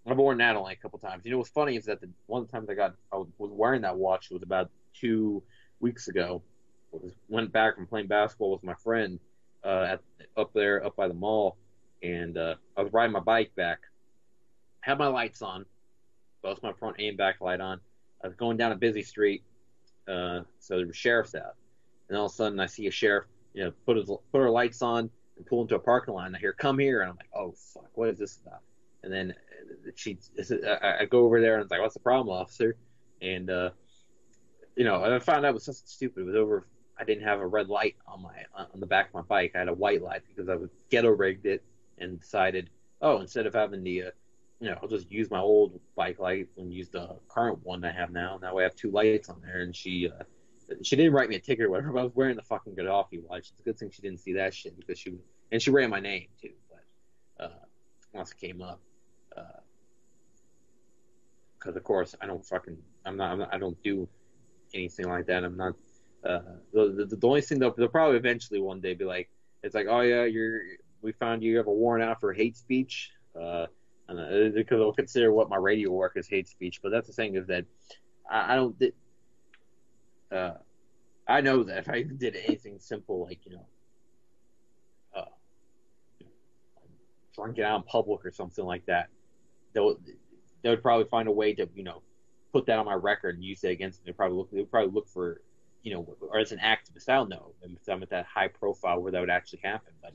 I've worn that only a couple times. You know what's funny is that one of the times I was wearing that watch was about 2 weeks ago. Went back from playing basketball with my friend up by the mall, and I was riding my bike back. Had my lights on, both my front and back light on. I was going down a busy street. So there were sheriffs out, and all of a sudden I see a sheriff, put her lights on and pull into a parking lot. And I hear, "Come here," and I'm like, "Oh fuck, what is this about?" And then I go over there and it's like, "What's the problem, officer?" And I found out it was something stupid. It was over. I didn't have a red light on the back of my bike. I had a white light because I was ghetto rigged it and decided, instead of having the I'll just use my old bike light and use the current one I have now. Now I have 2 lights on there, and she didn't write me a ticket or whatever, but I was wearing the fucking Gaddafi watch. It's a good thing she didn't see that shit because she ran my name too. But once it came up, because of course I don't do anything like that. I'm not. The only thing they'll probably eventually one day be like, it's like, "Oh yeah, we found you have a warrant out for hate speech." Because they'll consider what my radio work is hate speech, but that's the thing is that I don't. I know that if I did anything simple like drunk it out in public or something like that, they would probably find a way to put that on my record and use it against me. They would probably look for or as an activist. I don't know if I'm at that high profile where that would actually happen, but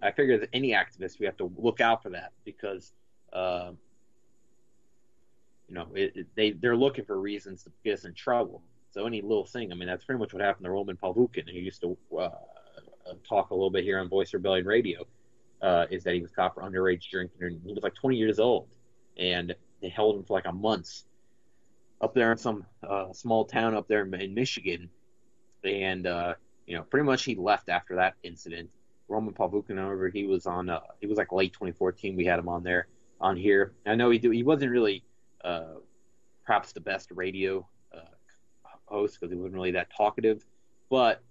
I figure that any activist we have to look out for that because. They're looking for reasons to get us in trouble. So any little thing, I mean, that's pretty much what happened to Roman Pavlukin. He used to talk a little bit here on Voice Rebellion Radio, is that he was caught for underage drinking, and he was like 20 years old, and they held him for like a month up there in some small town up there in Michigan, and pretty much he left after that incident. Roman Pavlukin, however, he was like late 2014. We had him on here. I know he wasn't really perhaps the best radio host because he wasn't really that talkative, but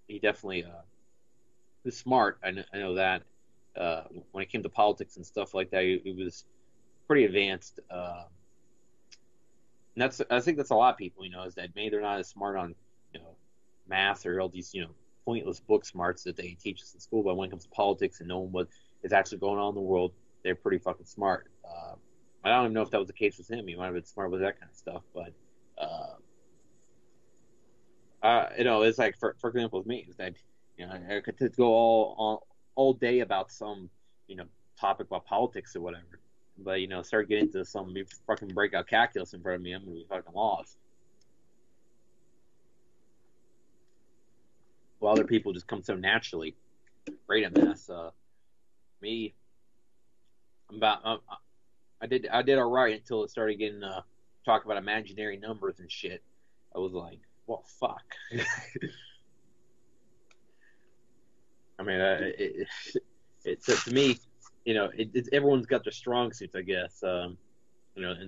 he definitely was smart. I know that when it came to politics and stuff like that, he was pretty advanced. And I think that's a lot of people, is that maybe they're not as smart on math or all these pointless book smarts that they teach us in school, but when it comes to politics and knowing what is actually going on in the world, they're pretty fucking smart. I don't even know if that was the case with him. He might have been smart with that kind of stuff, but it's like for example with me is that I could go all day about some topic about politics or whatever, but start getting into some fucking breakout calculus in front of me, I'm gonna be fucking lost. Well, other people just come so naturally. Great at math. Me, I did all right until it started getting talk about imaginary numbers and shit. I was like, well, fuck. I mean, it's to me, everyone's got their strong suits, I guess. And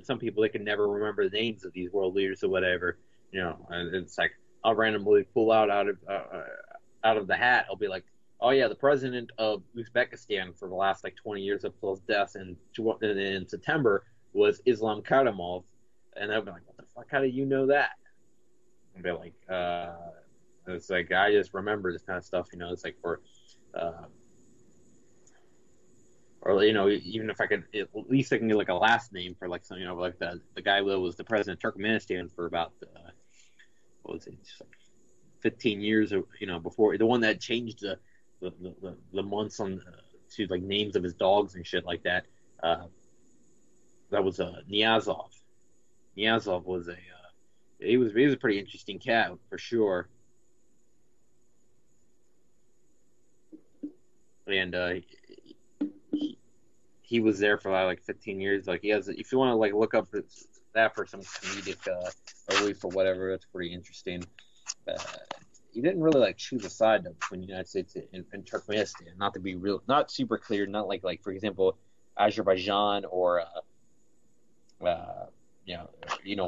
some people they can never remember the names of these world leaders or whatever. And it's like I'll randomly pull out of the hat. I'll be like, oh yeah, the president of Uzbekistan for the last like 20 years up till his death in September was Islam Karimov, and I'll be like, what the fuck? How do you know that? And be like, it's like I just remember this kind of stuff. It's like for, or even if I could, at least I can get like a last name for like some, like the guy that was the president of Turkmenistan for about what was it, just like 15 years, before the one that changed the months on to like names of his dogs and shit like that. That was Niazov. Niazov was he was a pretty interesting cat for sure. And he was there for like 15 years. Like he has, if you want to like look up that for some comedic relief or whatever, it's pretty interesting. He didn't really like choose a side though, between the United States and Turkmenistan. Not to be real, not super clear. Not like for example, Azerbaijan or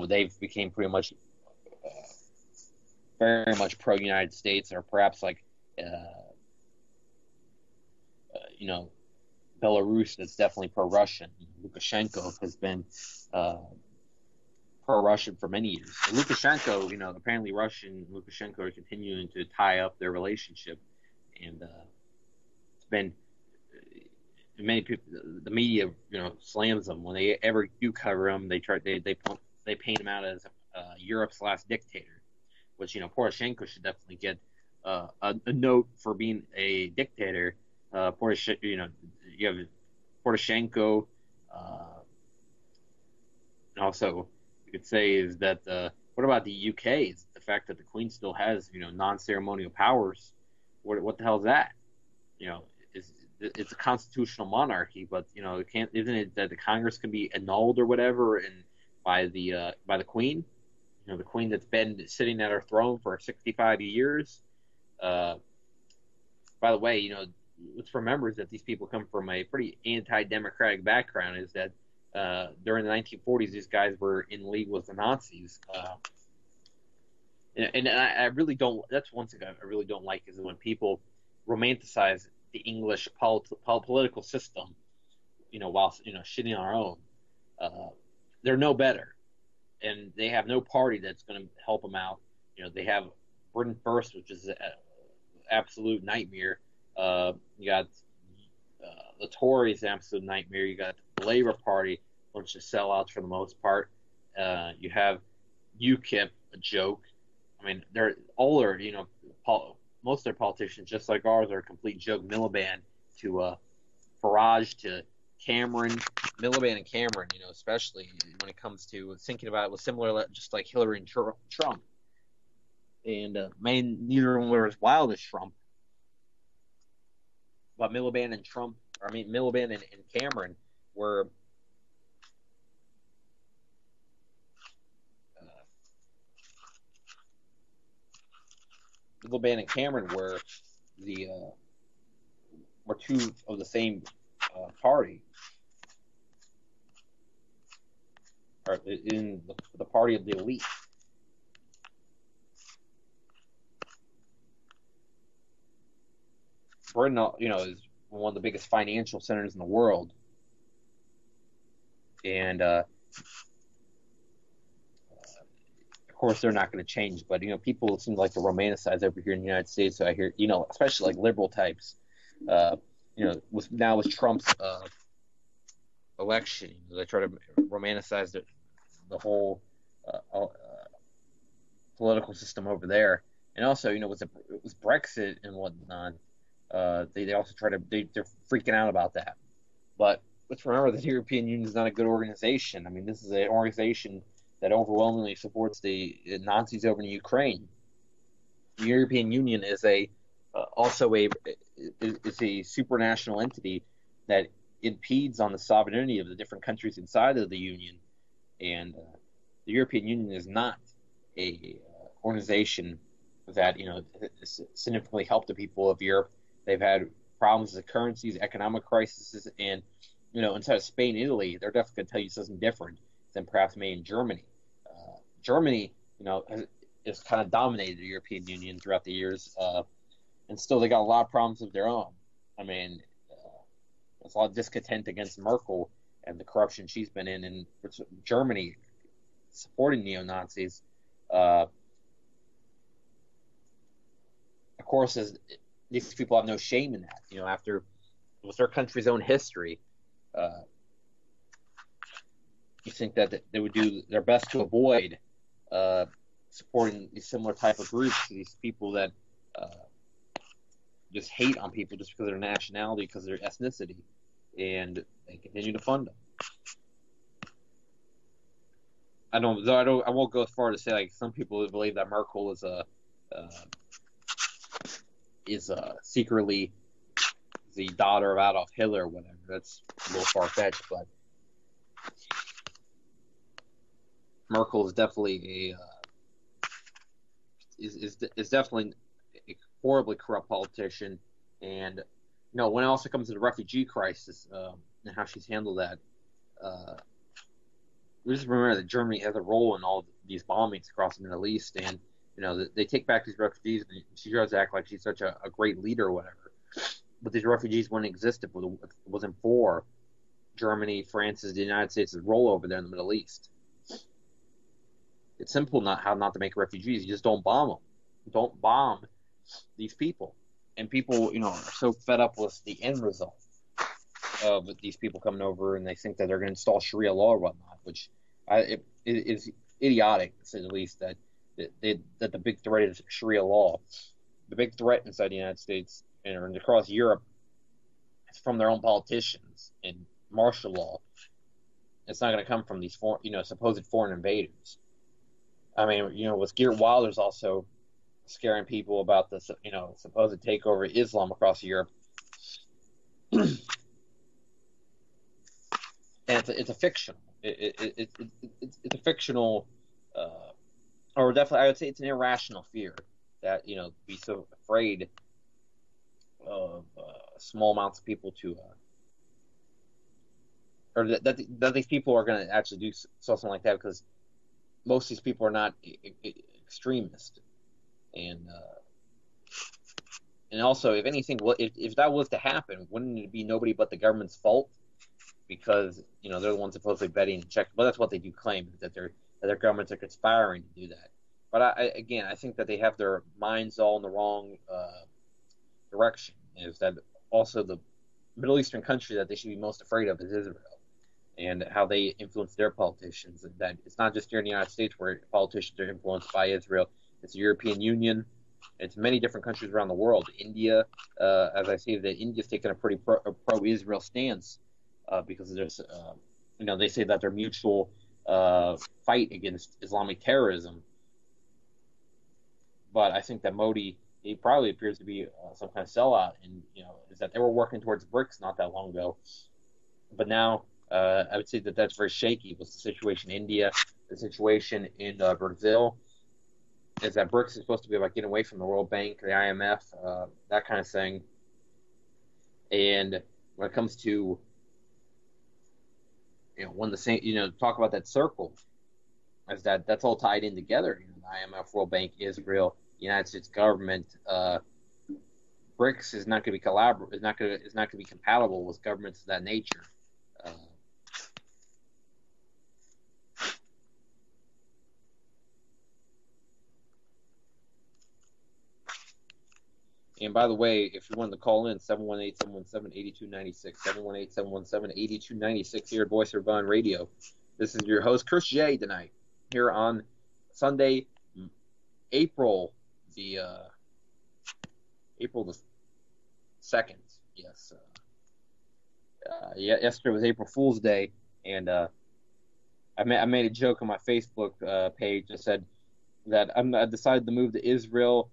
they became pretty much very much pro United States, or perhaps like Belarus that's definitely pro-Russian. Lukashenko has been pro-Russian for many years. And Lukashenko, apparently Russia and Lukashenko are continuing to tie up their relationship, and it's been many people. The media, slams them when they ever do cover him. They paint him out as Europe's last dictator, which Poroshenko should definitely get a note for being a dictator. You have Poroshenko. And also, you could say is that what about the UK? Is the fact that the Queen still has non-ceremonial powers? What the hell is that? It's a constitutional monarchy, but isn't it that the Congress can be annulled or whatever, and by the Queen? The Queen that's been sitting at her throne for 65 years. By the way, let's remember is that these people come from a pretty anti-democratic background. Is that during the 1940s, these guys were in league with the Nazis. And I really don't. That's one thing I really don't like is when people romanticize the English political system, while shitting on our own. They're no better, and they have no party that's going to help them out. They have Britain First, which is an absolute nightmare. You got the Tories, absolute nightmare. You got the Labour Party, bunch of sellouts for the most part. You have UKIP, a joke. I mean, they're all most of their politicians, just like ours, are a complete joke. Miliband to Farage to Cameron, Miliband and Cameron, especially when it comes to thinking about it, was similar, just like Hillary and Trump. And neither of them were as wild as Trump. But Miliband and Cameron were Miliband and Cameron were two of the same party, or in the party of the elite. Britain, is one of the biggest financial centers in the world, and of course they're not going to change. But people seem like to romanticize over here in the United States. So I hear, especially like liberal types, with Trump's election, they try to romanticize the whole political system over there, and also it was Brexit and whatnot. They also they're freaking out about that. But let's remember that the European Union is not a good organization. I mean, this is an organization that overwhelmingly supports the Nazis over in Ukraine. The European Union is also a supranational entity that impedes on the sovereignty of the different countries inside of the Union. And the European Union is not a organization that significantly helped the people of Europe. They've had problems with currencies, economic crises, and inside of Spain, Italy, they're definitely going to tell you something different than perhaps maybe in Germany. Germany, has kind of dominated the European Union throughout the years, and still they got a lot of problems of their own. I mean, there's a lot of discontent against Merkel and the corruption she's been in, and Germany supporting neo-Nazis. Of course, these people have no shame in that. After with their country's own history, you think that they would do their best to avoid supporting these similar type of groups, these people that just hate on people just because of their nationality, because of their ethnicity, and they continue to fund them. I won't go as far to say like some people believe that Merkel is secretly the daughter of Adolf Hitler or whatever. That's a little far fetched, but Merkel is definitely is definitely a horribly corrupt politician, and when it also comes to the refugee crisis and how she's handled that, we just remember that Germany has a role in all these bombings across the Middle East, and they take back these refugees, and she tries to act like she's such a great leader or whatever. But these refugees wouldn't exist if it wasn't for Germany, France's, the United States' role over there in the Middle East. It's simple how not to make refugees. You just don't bomb them. Don't bomb these people. And people, are so fed up with the end result of these people coming over, and they think that they're going to install Sharia law or whatnot, which it is idiotic, to say the least, that the big threat is Sharia law. The big threat inside the United States and across Europe is from their own politicians and martial law. It's not going to come from these supposed foreign invaders. I mean, with Geert Wilders also scaring people about the supposed takeover of Islam across Europe. And it's a fictional. It's a fictional, or definitely I would say it's an irrational fear that be so afraid of small amounts of people or that these people are going to actually do something like that, because most of these people are not extremists, and also, if anything, if that was to happen, wouldn't it be nobody but the government's fault? Because they're the ones supposedly betting and checking. Well, that's what they do claim, that their governments are conspiring to do that. But I think that they have their minds all in the wrong direction. Is that also the Middle Eastern country that they should be most afraid of is Israel, and how they influence their politicians. And that it's not just here in the United States where politicians are influenced by Israel. It's the European Union. It's many different countries around the world. India, as I say, that India's taken a pretty pro-Israel stance because there's, they say that their mutual fight against Islamic terrorism. But I think that Modi, he probably appears to be some kind of sellout, and is that they were working towards BRICS not that long ago, but now I would say that that's very shaky. With the situation in India, the situation in Brazil, is that BRICS is supposed to be about getting away from the World Bank, the IMF, that kind of thing. And when it comes to when the same talk about that circle, is that's all tied in together. The IMF, World Bank, Israel, United States government. BRICS is not going to be is not going to be compatible with governments of that nature. And by the way, if you wanted to call in, 718-717-8296, 718-717-8296 here at Voice of Rebellion Radio. This is your host, Chris J, tonight, here on Sunday, April the 2nd. Yes. Yesterday was April Fool's Day, and I made a joke on my Facebook page. I said that I decided to move to Israel,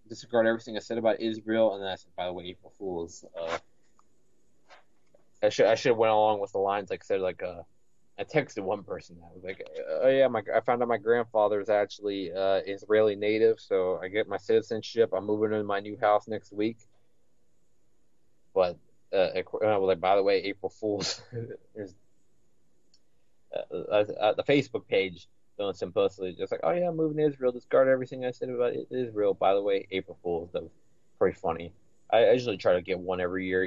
disregard everything I said about Israel, and then I said, by the way, April Fools. I should have went along with the lines like said I texted one person that was like, oh yeah, I found out my grandfather is actually Israeli native, so I get my citizenship. I'm moving into my new house next week. But I was like, by the way, April Fools. There's the Facebook page. Doing simplicity, just like, oh yeah, I'm moving to Israel. Discard everything I said about Israel. By the way, April Fools. That was pretty funny. I usually try to get one every year.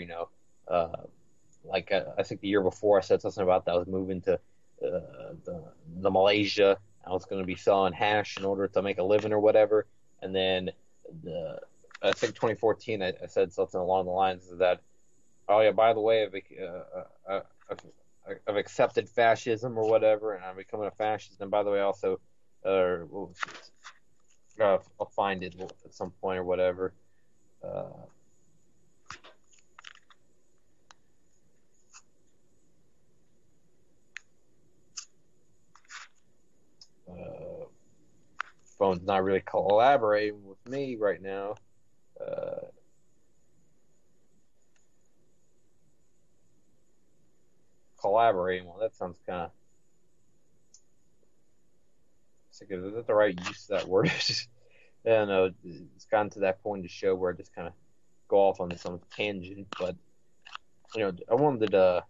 I think the year before I said something about that I was moving to the Malaysia. I was going to be selling hash in order to make a living or whatever. And then I think 2014 I said something along the lines of that. Oh yeah, by the way, I've accepted fascism or whatever, and I'm becoming a fascist. And by the way, also or I'll find it at some point or whatever. Phone's not really collaborating with me right now. Collaborating, well, that sounds kind of. Is that the right use of that word? I don't know. It's gotten to that point in the show where I just kind of go off on some tangent, but I wanted to.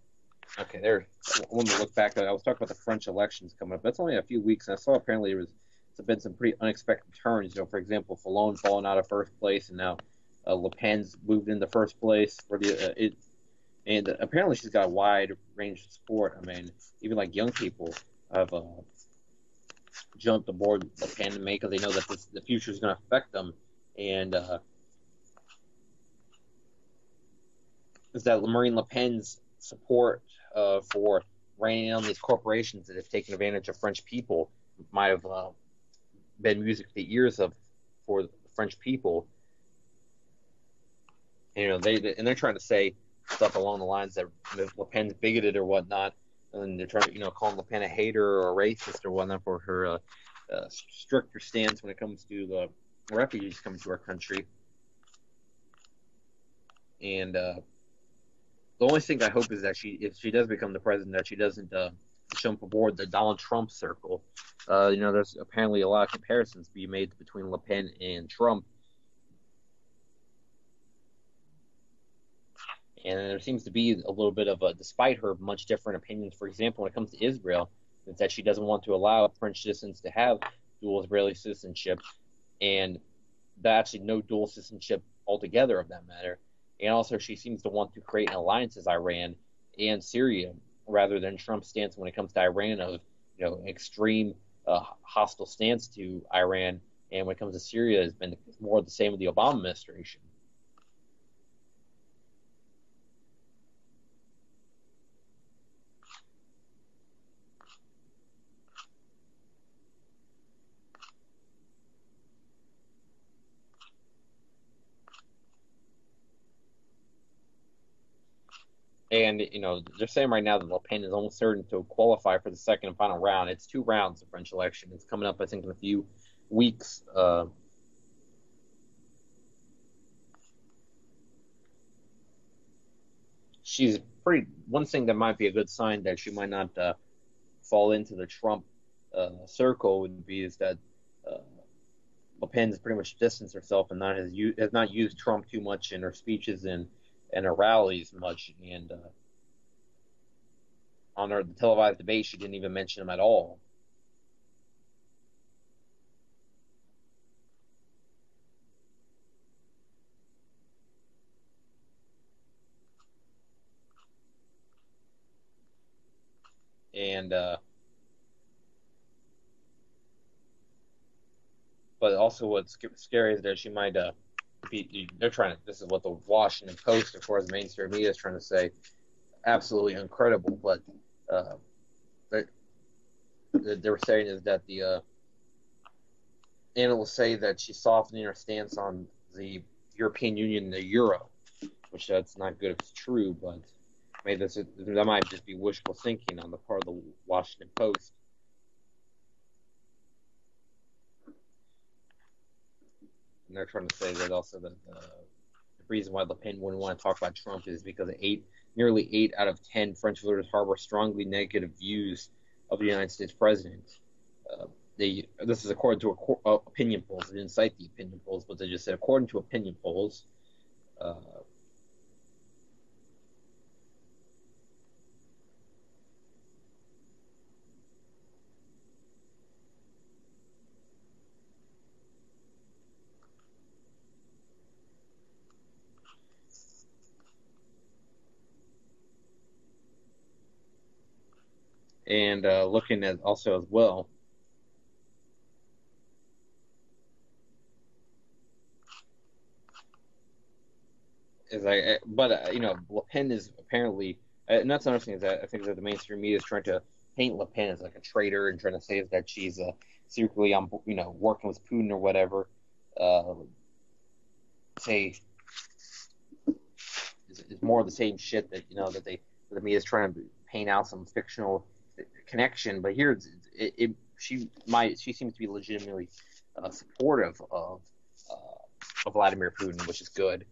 Okay, there. I wanted to look back. I was talking about the French elections coming up. That's only a few weeks, and I saw apparently there's been some pretty unexpected turns. For example, Fillon falling out of first place, and now Le Pen's moved into first place for the and apparently she's got a wide range of support. I mean, even like young people have jumped aboard Le Pen to make because they know that the future is going to affect them, and is that Marine Le Pen's support for reining on these corporations that have taken advantage of French people might have been music to the ears of for the French people. They're trying to say stuff along the lines that Le Pen's bigoted or whatnot, and they're trying to calling Le Pen a hater or a racist or whatnot for her stricter stance when it comes to the refugees coming to our country. And the only thing I hope is that if she does become the president, that she doesn't jump aboard the Donald Trump circle. There's apparently a lot of comparisons being made between Le Pen and Trump. And there seems to be a little bit of despite her much different opinions, for example, when it comes to Israel, is that she doesn't want to allow French citizens to have dual Israeli citizenship, and that actually no dual citizenship altogether of that matter. And also she seems to want to create an alliance as Iran and Syria, rather than Trump's stance when it comes to Iran of extreme hostile stance to Iran, and when it comes to Syria has been more of the same with the Obama administration. And, they're saying right now that Le Pen is almost certain to qualify for the second and final round. It's 2 rounds of French election. It's coming up, I think, in a few weeks. She's one thing that might be a good sign that she might not fall into the Trump circle would be is that Le Pen has pretty much distanced herself and has not used Trump too much in her speeches and her rallies much, and on the televised debate, she didn't even mention him at all. And but also what's scary is that she might they're trying to, this is what the Washington Post, of course, mainstream media is trying to say, absolutely incredible, but they were saying is that the analysts say that she's softening her stance on the European Union and the Euro, which that's not good if it's true, but maybe that might just be wishful thinking on the part of the Washington Post. And they're trying to say that also that the reason why Le Pen wouldn't want to talk about Trump is because nearly 8 out of 10 French voters harbor strongly negative views of the United States president. This is according to opinion polls. They didn't cite the opinion polls, but they just said according to opinion polls. And looking at also as well, is Le Pen is apparently, and that's another thing is that I think that the mainstream media is trying to paint Le Pen as like a traitor and trying to say that she's secretly on working with Putin or whatever, say is more of the same shit that the media is trying to paint out some fictional connection. But here she seems to be legitimately supportive of Vladimir Putin, which is good.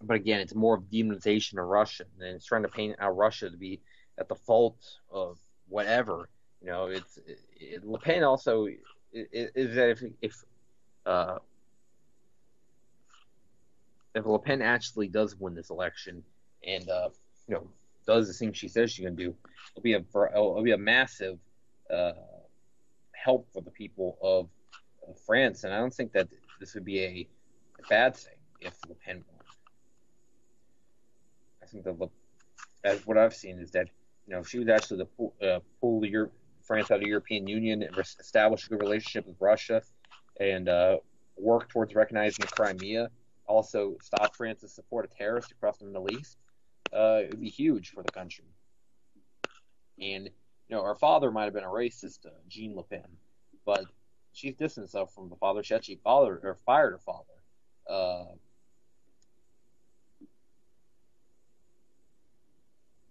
But again, it's more of demonization of Russia, and it's trying to paint out Russia to be at the fault of whatever. Le Pen also is that if Le Pen actually does win this election and does the thing she says she's going to do, it'll be a massive help for the people of France, and I don't think that this would be a bad thing if Le Pen won. I think as what I've seen is that she was actually pull France out of the European Union and establish a good relationship with Russia, and work towards recognizing the Crimea. Also, stop France's support of terrorists across the Middle East. It would be huge for the country. And her father might have been a racist, Jean Le Pen, but she's distanced herself from the father. She actually fired her father.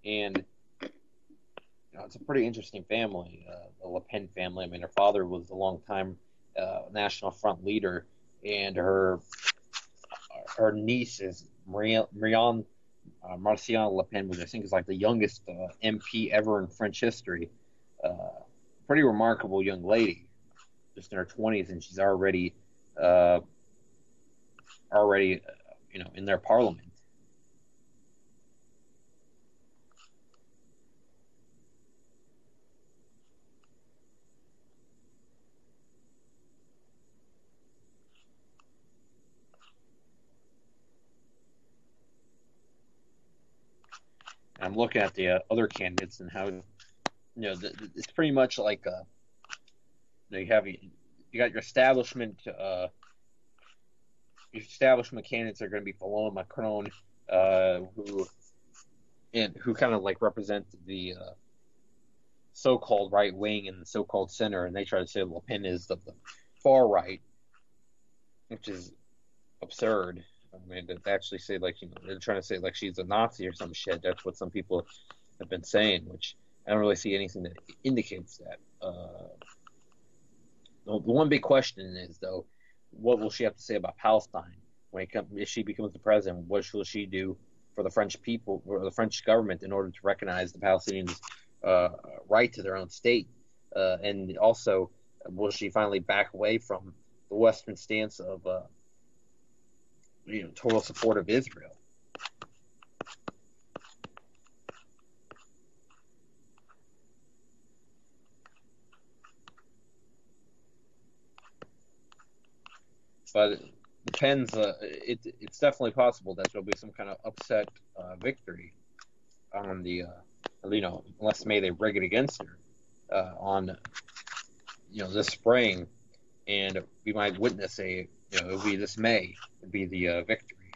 And it's a pretty interesting family, the Le Pen family. I mean, her father was a long-time National Front leader, and her niece is Marine Marcian Le Pen, which I think is like the youngest MP ever in French history. Pretty remarkable young lady, just in her 20s, and she's already in their parliament. I'm looking at the other candidates and how it's pretty much like you got your establishment candidates are going to be below Macron, who kind of like represent the so-called right wing and the so-called center, and they try to say Le Pen is the far right, which is absurd. I mean, to actually say they're trying to say like she's a Nazi or some shit. That's what some people have been saying, which I don't really see anything that indicates that. The one big question is, though, what will she have to say about Palestine if she becomes the president? What will she do for the French people or the French government in order to recognize the Palestinians' right to their own state? And also, will she finally back away from the Western stance of total support of Israel? But it depends. It's definitely possible that there'll be some kind of upset victory on the, unless maybe they rig it against her on, this spring, and we might witness it'll be this May would be the victory.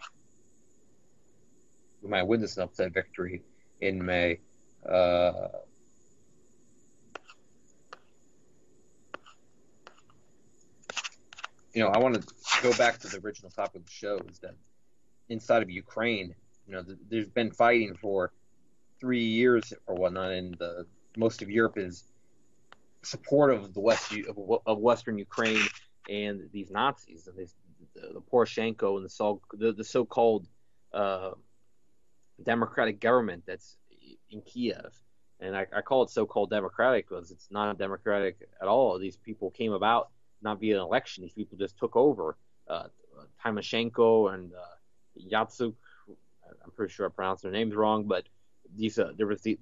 We might witness an upset victory in May. I want to go back to the original topic of the show, is that inside of Ukraine, there's been fighting for 3 years or whatnot, and most of Europe is supportive of of Western Ukraine and these Nazis, and the Poroshenko and the so-called democratic government that's in Kiev. And I call it so-called democratic because it's not democratic at all. These people came about not via an election. These people just took over. Tymoshenko and Yatsuk, I'm pretty sure I pronounced their names wrong, but these there was the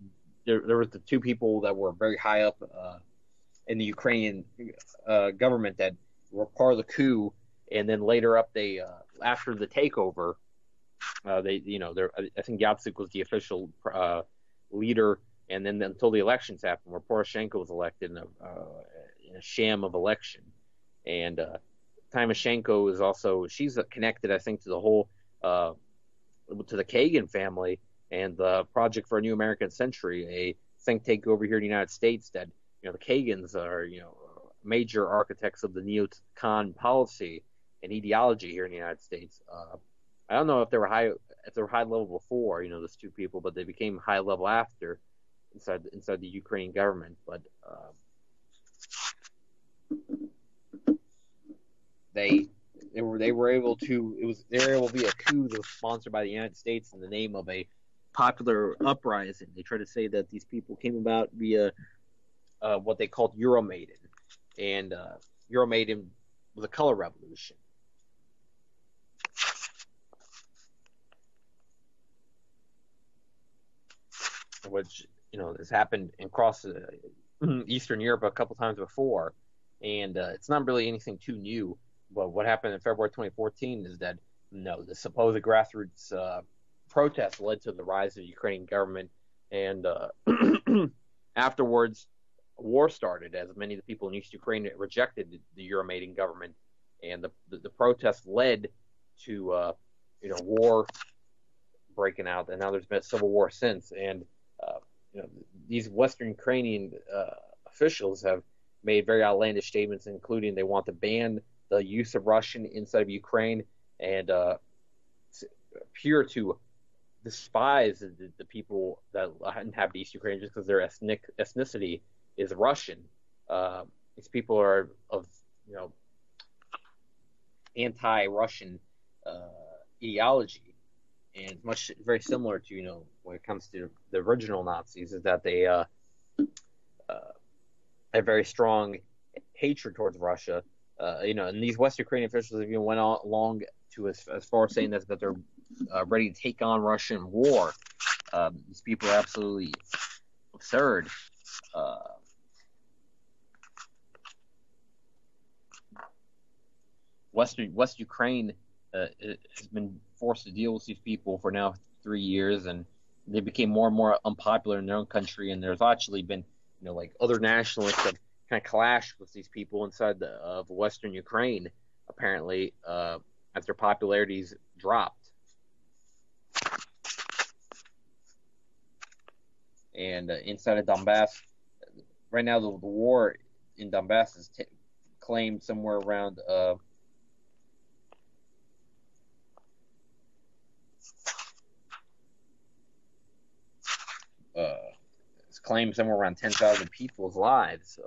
two people that were very high up in the Ukrainian government that were part of the coup, and then later up they after the takeover, I think Yatsuk was the official leader, and then until the elections happened, where Poroshenko was elected in a sham of election. And Tymoshenko is also, she's connected, I think, to the whole, to the Kagan family and the Project for a New American Century, a think tank over here in the United States that, the Kagans are, major architects of the neocon policy and ideology here in the United States. I don't know if they were high level before, those two people, but they became high level after inside the Ukrainian government. But they were able to be a coup that was sponsored by the United States in the name of a popular uprising. They try to say that these people came about via what they called Euromaidan, and Euromaidan was a color revolution. Which has happened across Eastern Europe a couple times before, and it's not really anything too new. But what happened in February 2014 is that the supposed grassroots protests led to the rise of the Ukrainian government, and afterwards, a war started, as many of the people in East Ukraine rejected the Euromaidan government, and the protests led to war breaking out, and now there's been a civil war since. And these Western Ukrainian officials have made very outlandish statements, including they want to ban the use of Russian inside of Ukraine and appear to despise the people that inhabit East Ukraine just because their ethnicity is Russian. These people are of anti-Russian ideology. And it's very similar to, when it comes to the original Nazis, is that they have very strong hatred towards Russia. And these West Ukrainian officials even went along to as far as saying that they're ready to take on Russian war. These people are absolutely absurd. West Ukraine has been forced to deal with these people for now 3 years, and they became more and more unpopular in their own country. And there's actually been, other nationalists have kind of clashed with these people inside of Western Ukraine, apparently, as their popularity's dropped. And inside of Donbass, right now the war in Donbass is claimed somewhere around it's claimed somewhere around 10,000 people's lives.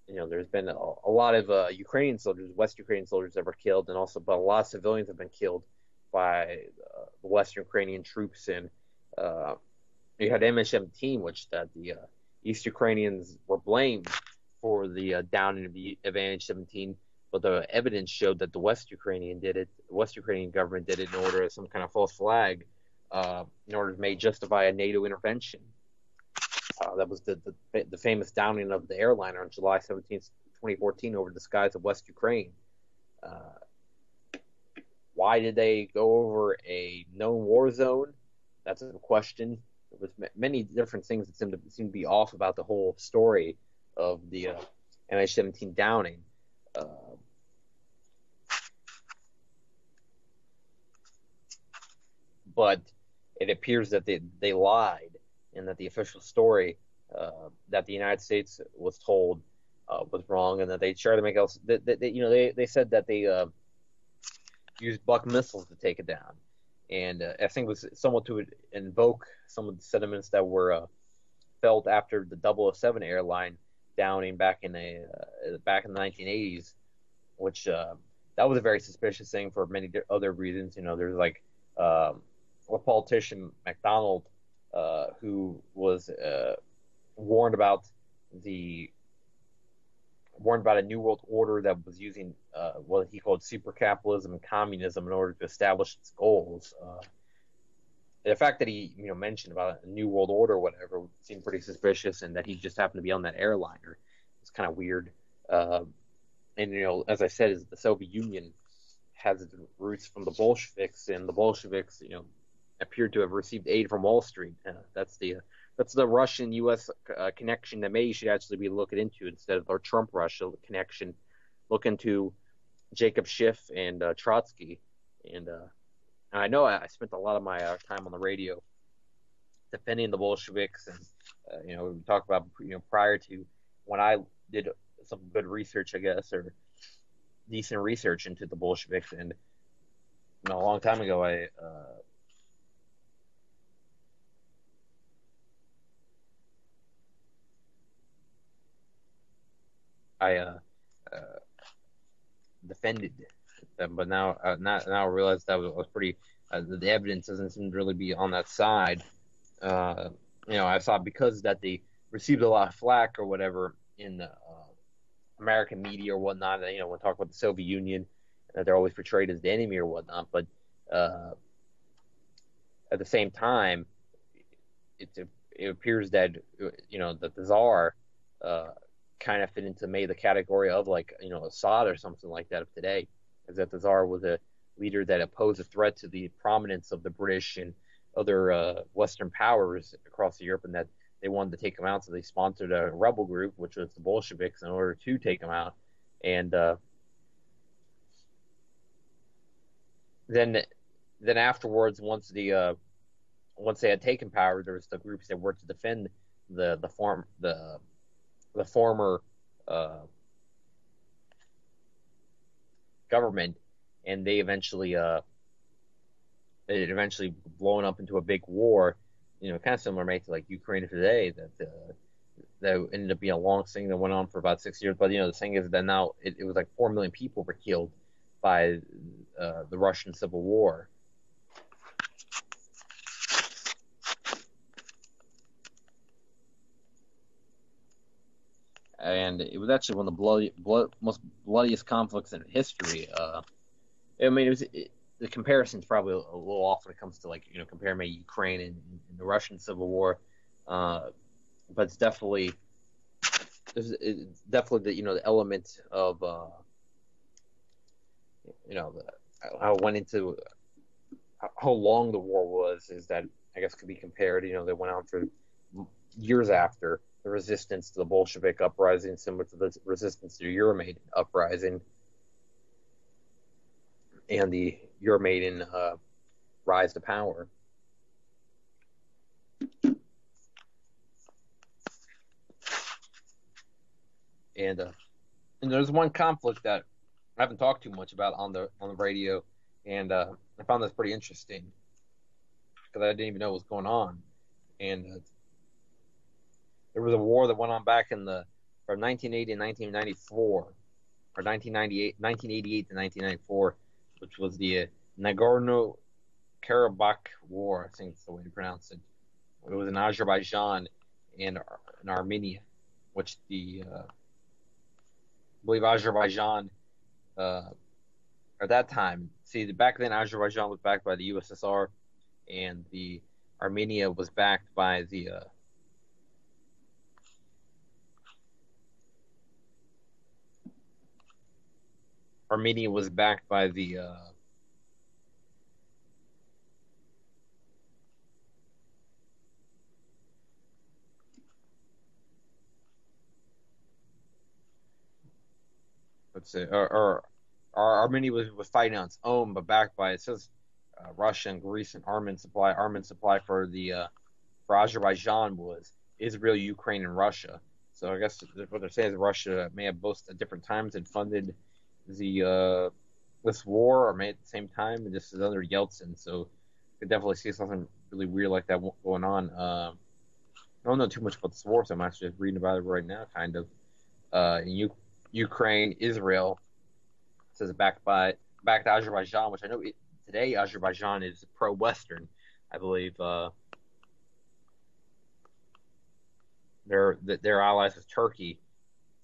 There's been a lot of Ukrainian soldiers, West Ukrainian soldiers that were killed, and also, but a lot of civilians have been killed by the Western Ukrainian troops. And you had MH17, which that the East Ukrainians were blamed for the downing of MH17, but the evidence showed that the West Ukrainian did it. The West Ukrainian government did it in order as some kind of false flag, in order to justify a NATO intervention. That was the famous downing of the airliner on July 17th, 2014, over the skies of West Ukraine. Why did they go over a known war zone? That's a question. There was many different things that seem to be off about the whole story of the MH17 downing. But it appears that they lied, and that the official story that the United States was told was wrong, and that they tried to make else. They said that they used Buck missiles to take it down, and I think it was somewhat to invoke some of the sentiments that were felt after the 007 airline downing back in the 1980s, which that was a very suspicious thing for many other reasons. There's like a politician, McDonald, who was warned about a new world order that was using what he called super capitalism and communism in order to establish its goals. The fact that he mentioned about a new world order or whatever seemed pretty suspicious, and that he just happened to be on that airliner, it's kind of weird. And as I said, the Soviet Union has its roots from the Bolsheviks, and the Bolsheviks appeared to have received aid from Wall Street. That's the Russian-U.S. connection that maybe you should actually be looking into instead of our Trump-Russia connection. Look into Jacob Schiff and Trotsky. And I know I spent a lot of my time on the radio defending the Bolsheviks, and we talked about prior to when I did some good research, I guess, or decent research into the Bolsheviks. And a long time ago, I defended them, but now I realize that was pretty. The evidence doesn't seem to really be on that side. I saw because that they received a lot of flack or whatever in the American media or whatnot. When talk about the Soviet Union, that they're always portrayed as the enemy or whatnot. But at the same time, it appears that that the Tsar kind of fit into maybe the category of Assad or something like that of today, is that the Tsar was a leader that opposed a threat to the prominence of the British and other Western powers across Europe, and that they wanted to take him out, so they sponsored a rebel group, which was the Bolsheviks, in order to take him out. And then afterwards, once they had taken power, there was the groups that were to defend the former government, and they eventually blown up into a big war, kind of similar maybe to like Ukraine today, that ended up being a long thing that went on for about 6 years. But the thing is that now it was like 4 million people were killed by the Russian Civil War. And it was actually one of the most bloodiest conflicts in history. The comparison's probably a little off when it comes to comparing maybe Ukraine and the Russian Civil War, but it's definitely the element of how it went into how long the war was, is that I guess could be compared. They went on for years after the resistance to the Bolshevik uprising, similar to the resistance to the Euromaidan uprising and the Euromaidan rise to power. And there's one conflict that I haven't talked too much about on the radio, and I found this pretty interesting because I didn't even know what was going on. And there was a war that went on back from 1980 to 1994, or 1988 to 1994, which was the Nagorno-Karabakh War. I think that's the way to pronounce it. It was in Azerbaijan and in Armenia, which I believe Azerbaijan at that time. See, back then Azerbaijan was backed by the USSR, and the Armenia was backed by the let's say, or Armenia was fighting on its own, but backed by, it says, Russia and Greece, and armament supply for Azerbaijan was Israel, Ukraine, and Russia. So I guess what they're saying is Russia may have both at different times had funded this war, or may at the same time, and this is under Yeltsin. So you could definitely see something really weird like that going on. I don't know too much about this war, so I'm actually just reading about it right now, kind of. In Ukraine, Israel says backed to Azerbaijan, which I know today Azerbaijan is pro-Western, I believe. Their allies is Turkey,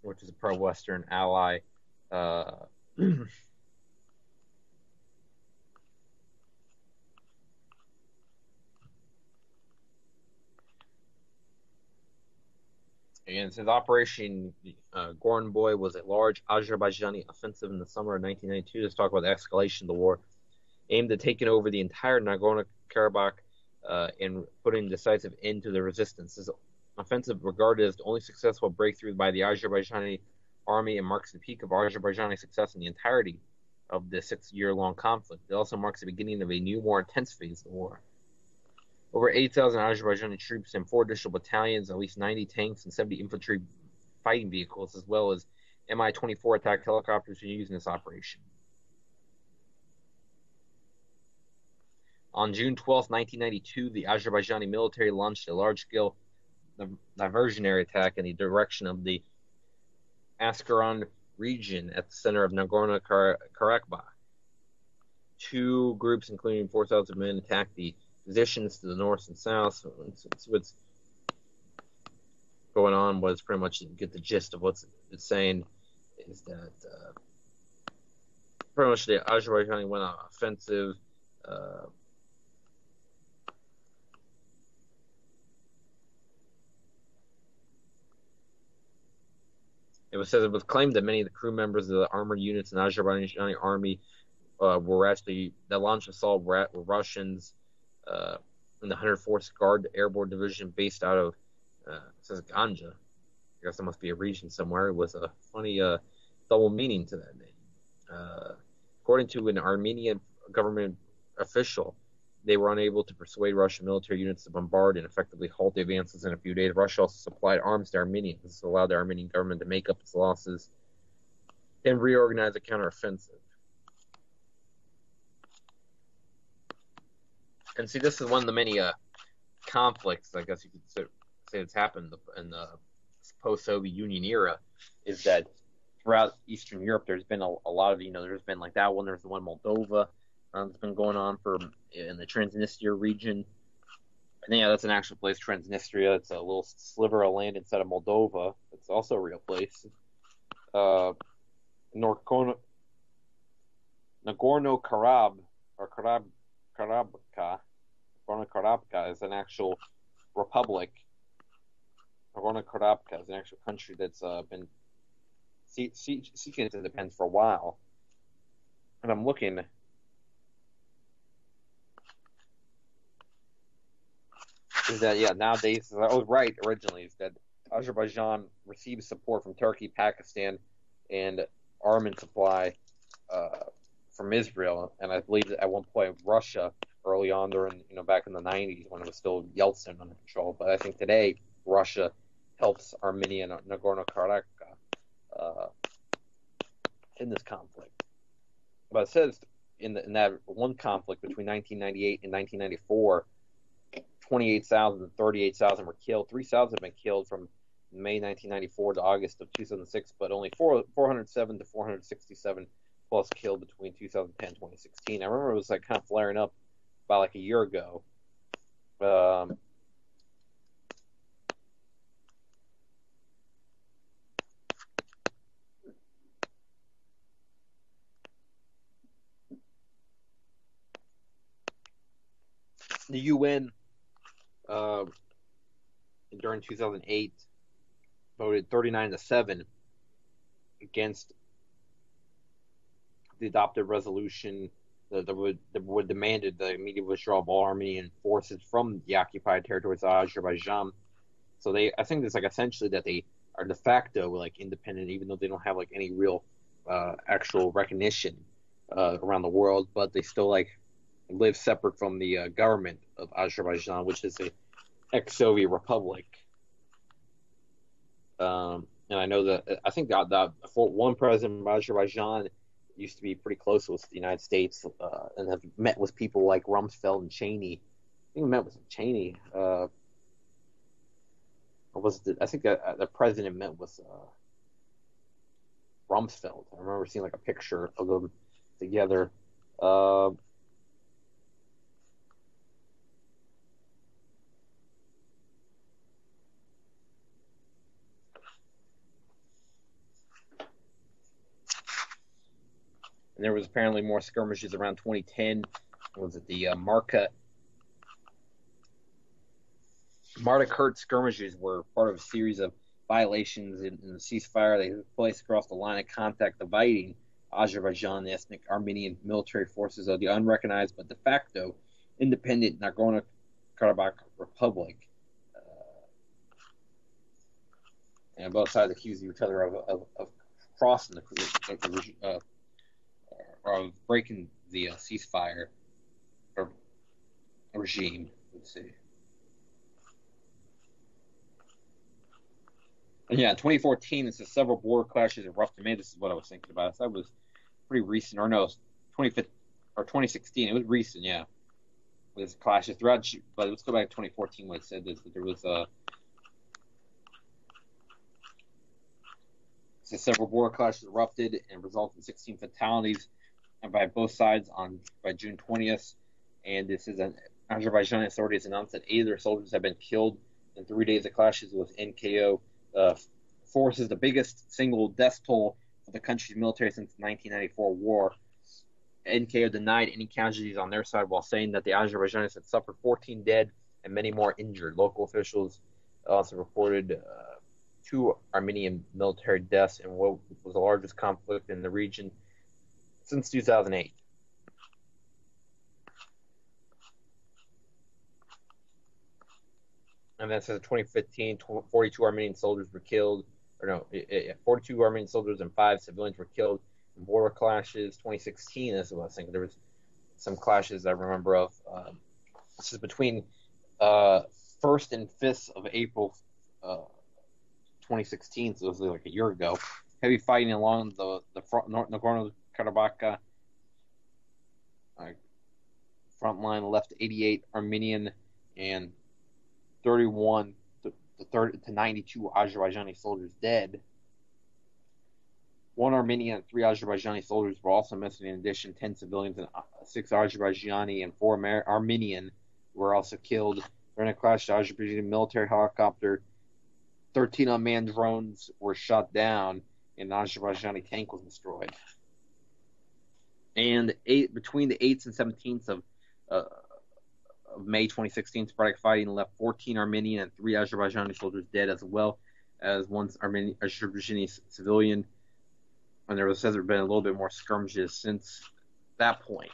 which is a pro-Western ally. And since Operation Goranboy was a large Azerbaijani offensive in the summer of 1992, let's talk about the escalation of the war, aimed at taking over the entire Nagorno-Karabakh and putting decisive end to the resistance. This offensive, regarded as the only successful breakthrough by the Azerbaijani army, and marks the peak of Azerbaijani success in the entirety of the 6-year-long conflict. It also marks the beginning of a new, more intense phase of the war. Over 8,000 Azerbaijani troops and 4 additional battalions, at least 90 tanks and 70 infantry fighting vehicles, as well as Mi-24 attack helicopters were used in this operation. On June 12, 1992, the Azerbaijani military launched a large-scale diversionary attack in the direction of the Askaran region at the center of Nagorno-Karabakh. Two groups, including 4,000 men, attacked the positions to the north and south. So what's going on was pretty much to get the gist of what it's saying is that pretty much the Azerbaijani went on offensive. It was claimed that many of the crew members of the armored units in the Azerbaijani army that launched assault were Russians in the 104th Guard Airborne Division based out of it says Ganja. I guess there must be a region somewhere with a funny double meaning to that name. According to an Armenian government official, they were unable to persuade Russian military units to bombard and effectively halt the advances in a few days. Russia also supplied arms to Armenia. This allowed the Armenian government to make up its losses and reorganize a counteroffensive. And see, this is one of the many conflicts, I guess you could say, that's happened in the post-Soviet Union era, is that throughout Eastern Europe, there's been a lot of, there's been like that one, there's the one Moldova that's been going on in the Transnistria region. And yeah, that's an actual place, Transnistria. It's a little sliver of land inside of Moldova. It's also a real place. Nagorno-Karabakh, or Nagorno-Karabakh is an actual republic. Nagorno-Karabakh is an actual country that's been seeking its independence for a while. And I'm looking. Is that, nowadays, I was right originally, is that Azerbaijan receives support from Turkey, Pakistan, and armament supply from Israel. And I believe that at one point Russia, early on during, back in the 90s when it was still Yeltsin under control. But I think today Russia helps Armenia and Nagorno-Karabakh in this conflict. But it says in that one conflict between 1998 and 1994, 28,000 and 38,000 were killed. 3,000 have been killed from May 1994 to August of 2006, but only 407 to 467 plus killed between 2010 and 2016. I remember it was kind of flaring up about a year ago. The UN during 2008 voted 39-7 against the adopted resolution that would demanded the immediate withdrawal of all Armenian forces from the occupied territories of Azerbaijan. So I think it's essentially that they are de facto independent, even though they don't have any real actual recognition around the world, but they still live separate from the government of Azerbaijan, which is a ex-Soviet republic. And I know that I think that one president of Azerbaijan used to be pretty close with the United States and have met with people like Rumsfeld and Cheney. I think he met with Cheney. I think the president met with Rumsfeld. I remember seeing a picture of them together. And there was apparently more skirmishes around 2010. Was it the Martakert skirmishes were part of a series of violations in the ceasefire. They took place across the line of contact dividing Azerbaijan, the ethnic Armenian military forces of the unrecognized but de facto independent Nagorno-Karabakh Republic. And both sides accused each other of crossing or breaking the ceasefire regime. Let's see. Yeah, in 2014, it says several border clashes erupted. Maybe this is what I was thinking about. So that was pretty recent, or no, 2015 or 2016. It was recent, yeah. With clashes throughout, but let's go back to 2014 when it said this, that there was several border clashes erupted and resulted in 16 fatalities by both sides by June 20th. And this is an Azerbaijani authorities announced that 8 of their soldiers have been killed in 3 days of clashes with NKO forces, the biggest single death toll for the country's military since the 1994 war. NKO denied any casualties on their side while saying that the Azerbaijanis had suffered 14 dead and many more injured. Local officials also reported 2 Armenian military deaths in what was the largest conflict in the region since 2008. And then says 2015, 42 Armenian soldiers were killed. 42 Armenian soldiers and 5 civilians were killed in border clashes. 2016, this is what I was thinking. There was some clashes I remember of. This is between 1st and 5th of April 2016, so this was like a year ago. Heavy fighting along the front Nagorno-Karabakh front line left 88 Armenian and 31 to 92 Azerbaijani soldiers dead. 1 Armenian and 3 Azerbaijani soldiers were also missing. In addition, 10 civilians and 6 Azerbaijani and 4 Armenian were also killed during a crash. The Azerbaijani military helicopter, 13 unmanned drones were shot down, and an Azerbaijani tank was destroyed. And between the 8th and 17th of May 2016, sporadic fighting left 14 Armenian and 3 Azerbaijani soldiers dead, as well as 1 Azerbaijani civilian. And there have been a little bit more skirmishes since that point.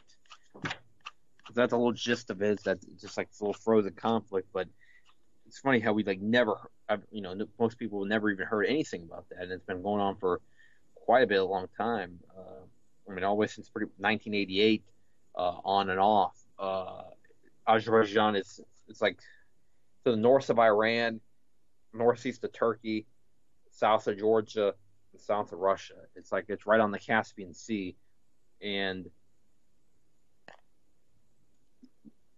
That's a little gist of it. Is that just like this little frozen conflict, but it's funny how we never, most people never even heard anything about that, and it's been going on for quite a long time. All the way since 1988, on and off. Azerbaijan it's like to the north of Iran, northeast of Turkey, south of Georgia, and south of Russia. It's right on the Caspian Sea, and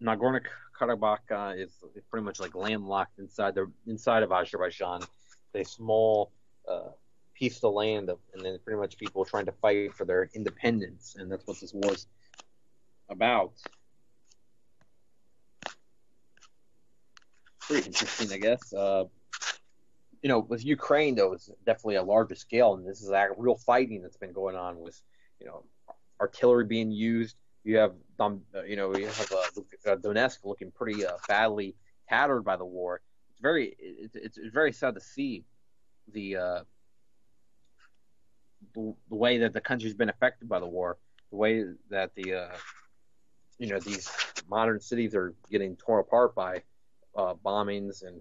Nagorno-Karabakh is pretty much landlocked inside of Azerbaijan. It's a small piece of land, and then pretty much people trying to fight for their independence, and that's what this war's about. Pretty interesting, I guess. With Ukraine, though, it's definitely a larger scale, and this is real fighting that's been going on with, artillery being used. You have, Donetsk looking pretty badly tattered by the war. It's very sad to see the way that the country's been affected by the war, the way that these modern cities are getting torn apart by bombings and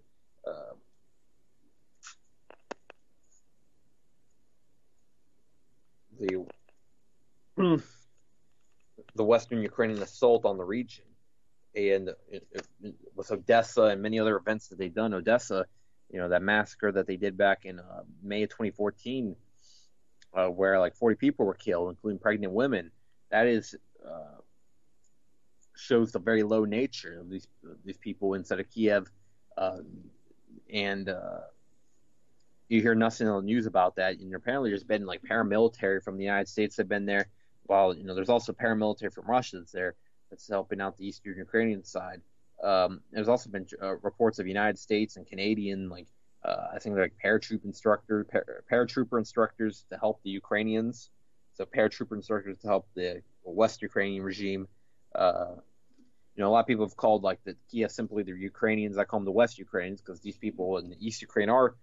the Western Ukrainian assault on the region, and with Odessa and many other events that they've done. Odessa, that massacre that they did back in May of 2014, where 40 people were killed, including pregnant women. That is shows the very low nature of these people inside of Kiev, and you hear nothing on the news about that. And apparently, there's been paramilitary from the United States that have been there. While there's also paramilitary from Russia that's there that's helping out the Eastern Ukrainian side. There's also been reports of United States and Canadian, I think paratrooper instructors to help the Ukrainians. So paratrooper instructors to help the West Ukrainian regime. A lot of people have called the Kiev simply the Ukrainians. I call them the West Ukrainians because these people in the East Ukraine are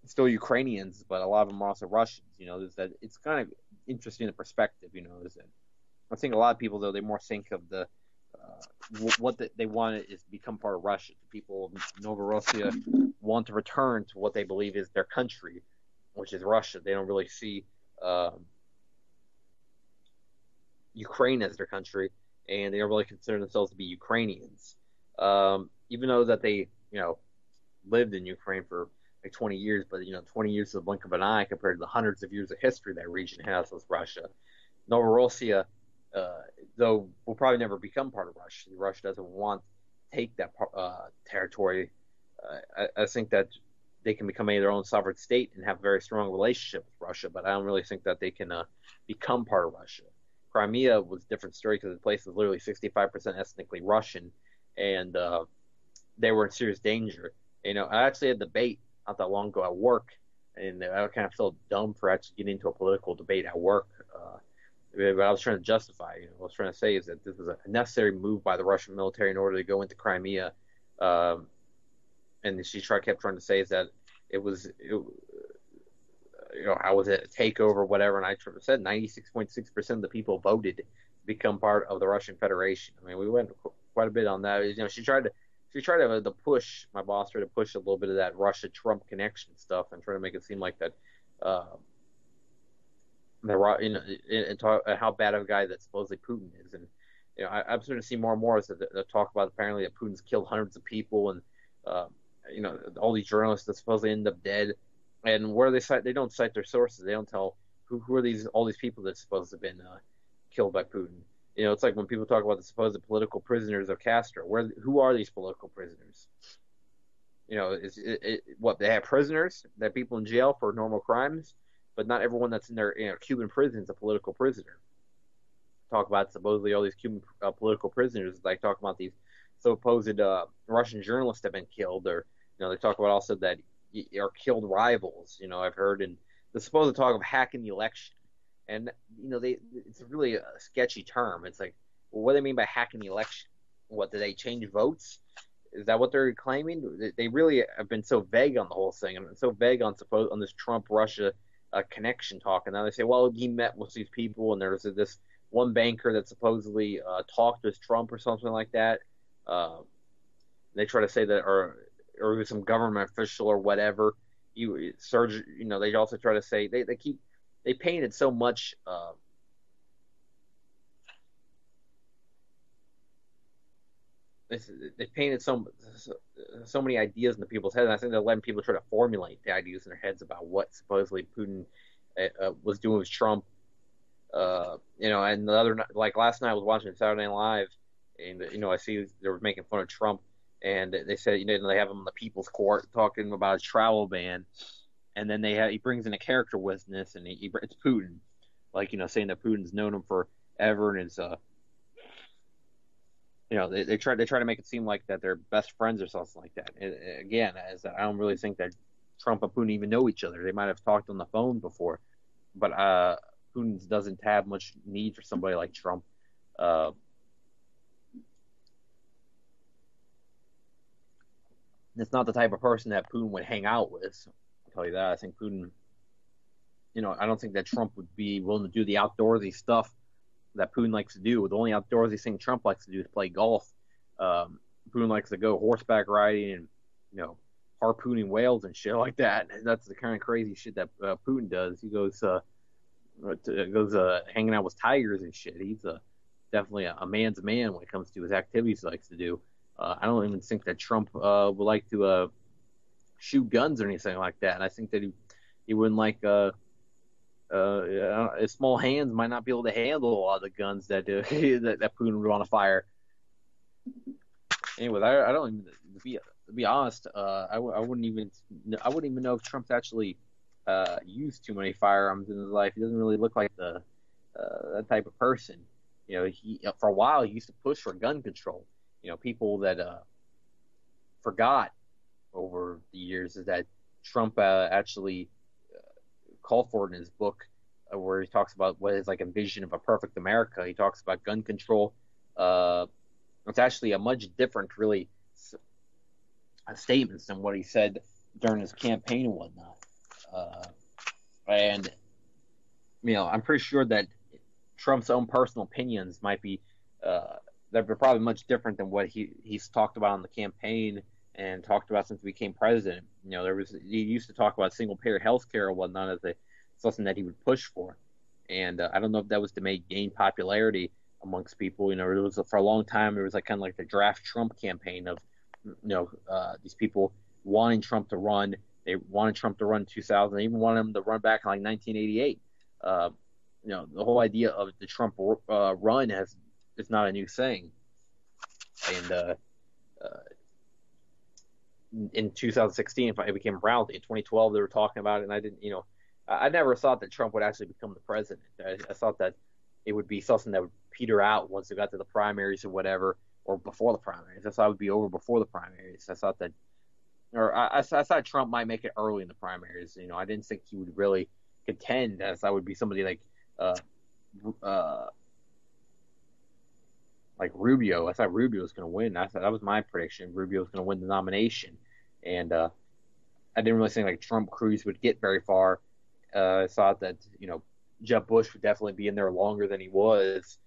still Ukrainians, but a lot of them are also Russians. It's kind of interesting the perspective. I think a lot of people, though, they more think of the what they want is become part of Russia. The people of Novorossiya want to return to what they believe is their country, which is Russia. They don't really see Ukraine as their country, and they don't really consider themselves to be Ukrainians. Even though that they, lived in Ukraine for like 20 years, but 20 years is a blink of an eye compared to the hundreds of years of history that region has with Russia. Novorossiya, though, will probably never become part of Russia. Russia doesn't want to take that territory. I think that they can become their own sovereign state and have a very strong relationship with Russia, but I don't really think that they can become part of Russia. Crimea was a different story because the place was literally 65% ethnically Russian, and they were in serious danger. I actually had a debate not that long ago at work, and I kind of felt dumb for actually getting into a political debate at work. But I was trying to justify, what I was trying to say is that this was a necessary move by the Russian military in order to go into Crimea. And she kept trying to say is that how was it a takeover or whatever? And I said 96.6% of the people voted to become part of the Russian Federation. I mean, we went quite a bit on that. She tried to push, my boss tried to push a little bit of that Russia-Trump connection stuff and try to make it seem like that, and talk how bad of a guy that supposedly Putin is. And, I'm starting to see more and more that talk about apparently that Putin's killed hundreds of people and, all these journalists that supposedly end up dead. And where they don't cite their sources. They don't tell who are all these people that supposed to have been killed by Putin. It's like when people talk about the supposed political prisoners of Castro. Who are these political prisoners? What they have prisoners? They have people in jail for normal crimes, but not everyone that's in their Cuban prison is a political prisoner. Talk about supposedly all these Cuban political prisoners. Like talk about these supposed Russian journalists have been killed, or they talk about also that are killed rivals. I've heard, and the supposed talk of hacking the election, and it's really a sketchy term. It's like, well, what do they mean by hacking the election? What, do they change votes? Is that what they're claiming? They really have been so vague on the whole thing, and so vague on this Trump-Russia connection talk. And now they say, well, he met with these people, and there's this one banker that supposedly talked with Trump or something like that. They try to say that, or some government official or whatever. They also try to say they painted so much. They painted so many ideas into people's heads, and I think they're letting people try to formulate the ideas in their heads about what supposedly Putin was doing with Trump. And the other night, like last night, I was watching Saturday Night Live, and I see they were making fun of Trump, and they said they have him in the People's Court talking about his travel ban, and then he brings in a character witness, and it's Putin, saying that Putin's known him forever, and is they try to make it seem like that they're best friends or something like that. And again, I don't really think that Trump and Putin even know each other. They might have talked on the phone before, but Putin doesn't have much need for somebody like Trump. It's not the type of person that Putin would hang out with. I'll tell you that. I think Putin, I don't think that Trump would be willing to do the outdoorsy stuff that Putin likes to do. The only outdoorsy thing Trump likes to do is play golf. Putin likes to go horseback riding and, harpooning whales and shit like that. That's the kind of crazy shit that Putin does. He goes hanging out with tigers and shit. He's definitely a man's man when it comes to his activities he likes to do. I don't even think that Trump would like to shoot guns or anything like that. And I think that he wouldn't like his small hands might not be able to handle a lot of the guns that that Putin would want to fire. Anyway, I don't even to be honest. I wouldn't even know if Trump's actually used too many firearms in his life. He doesn't really look like that type of person. He for a while he used to push for gun control. People that forgot over the years is that Trump actually called for it in his book where he talks about what is like a vision of a perfect America. He talks about gun control. It's actually a much different, really, statements than what he said during his campaign and whatnot. And I'm pretty sure that Trump's own personal opinions might be they're probably much different than what he's talked about on the campaign and talked about since he became president. He used to talk about single payer health care or whatnot as something that he would push for. And I don't know if that was to gain popularity amongst people. It was for a long time, there was kind of like the draft Trump campaign of, these people wanting Trump to run They wanted Trump to run in 2000. They even wanted him to run back in like 1988. The whole idea of the Trump run is not a new thing. And in 2016, it became rowdy. In 2012, they were talking about it, and I never thought that Trump would actually become the president. I thought that it would be something that would peter out once it got to the primaries or whatever, or before the primaries. I thought it would be over before the primaries. I thought Trump might make it early in the primaries. I didn't think he would really contend. I thought it would be somebody like Rubio. I thought Rubio was going to win. That was my prediction. Rubio was going to win the nomination, and I didn't really think like Trump Cruz would get very far. I thought that Jeb Bush would definitely be in there longer than he was,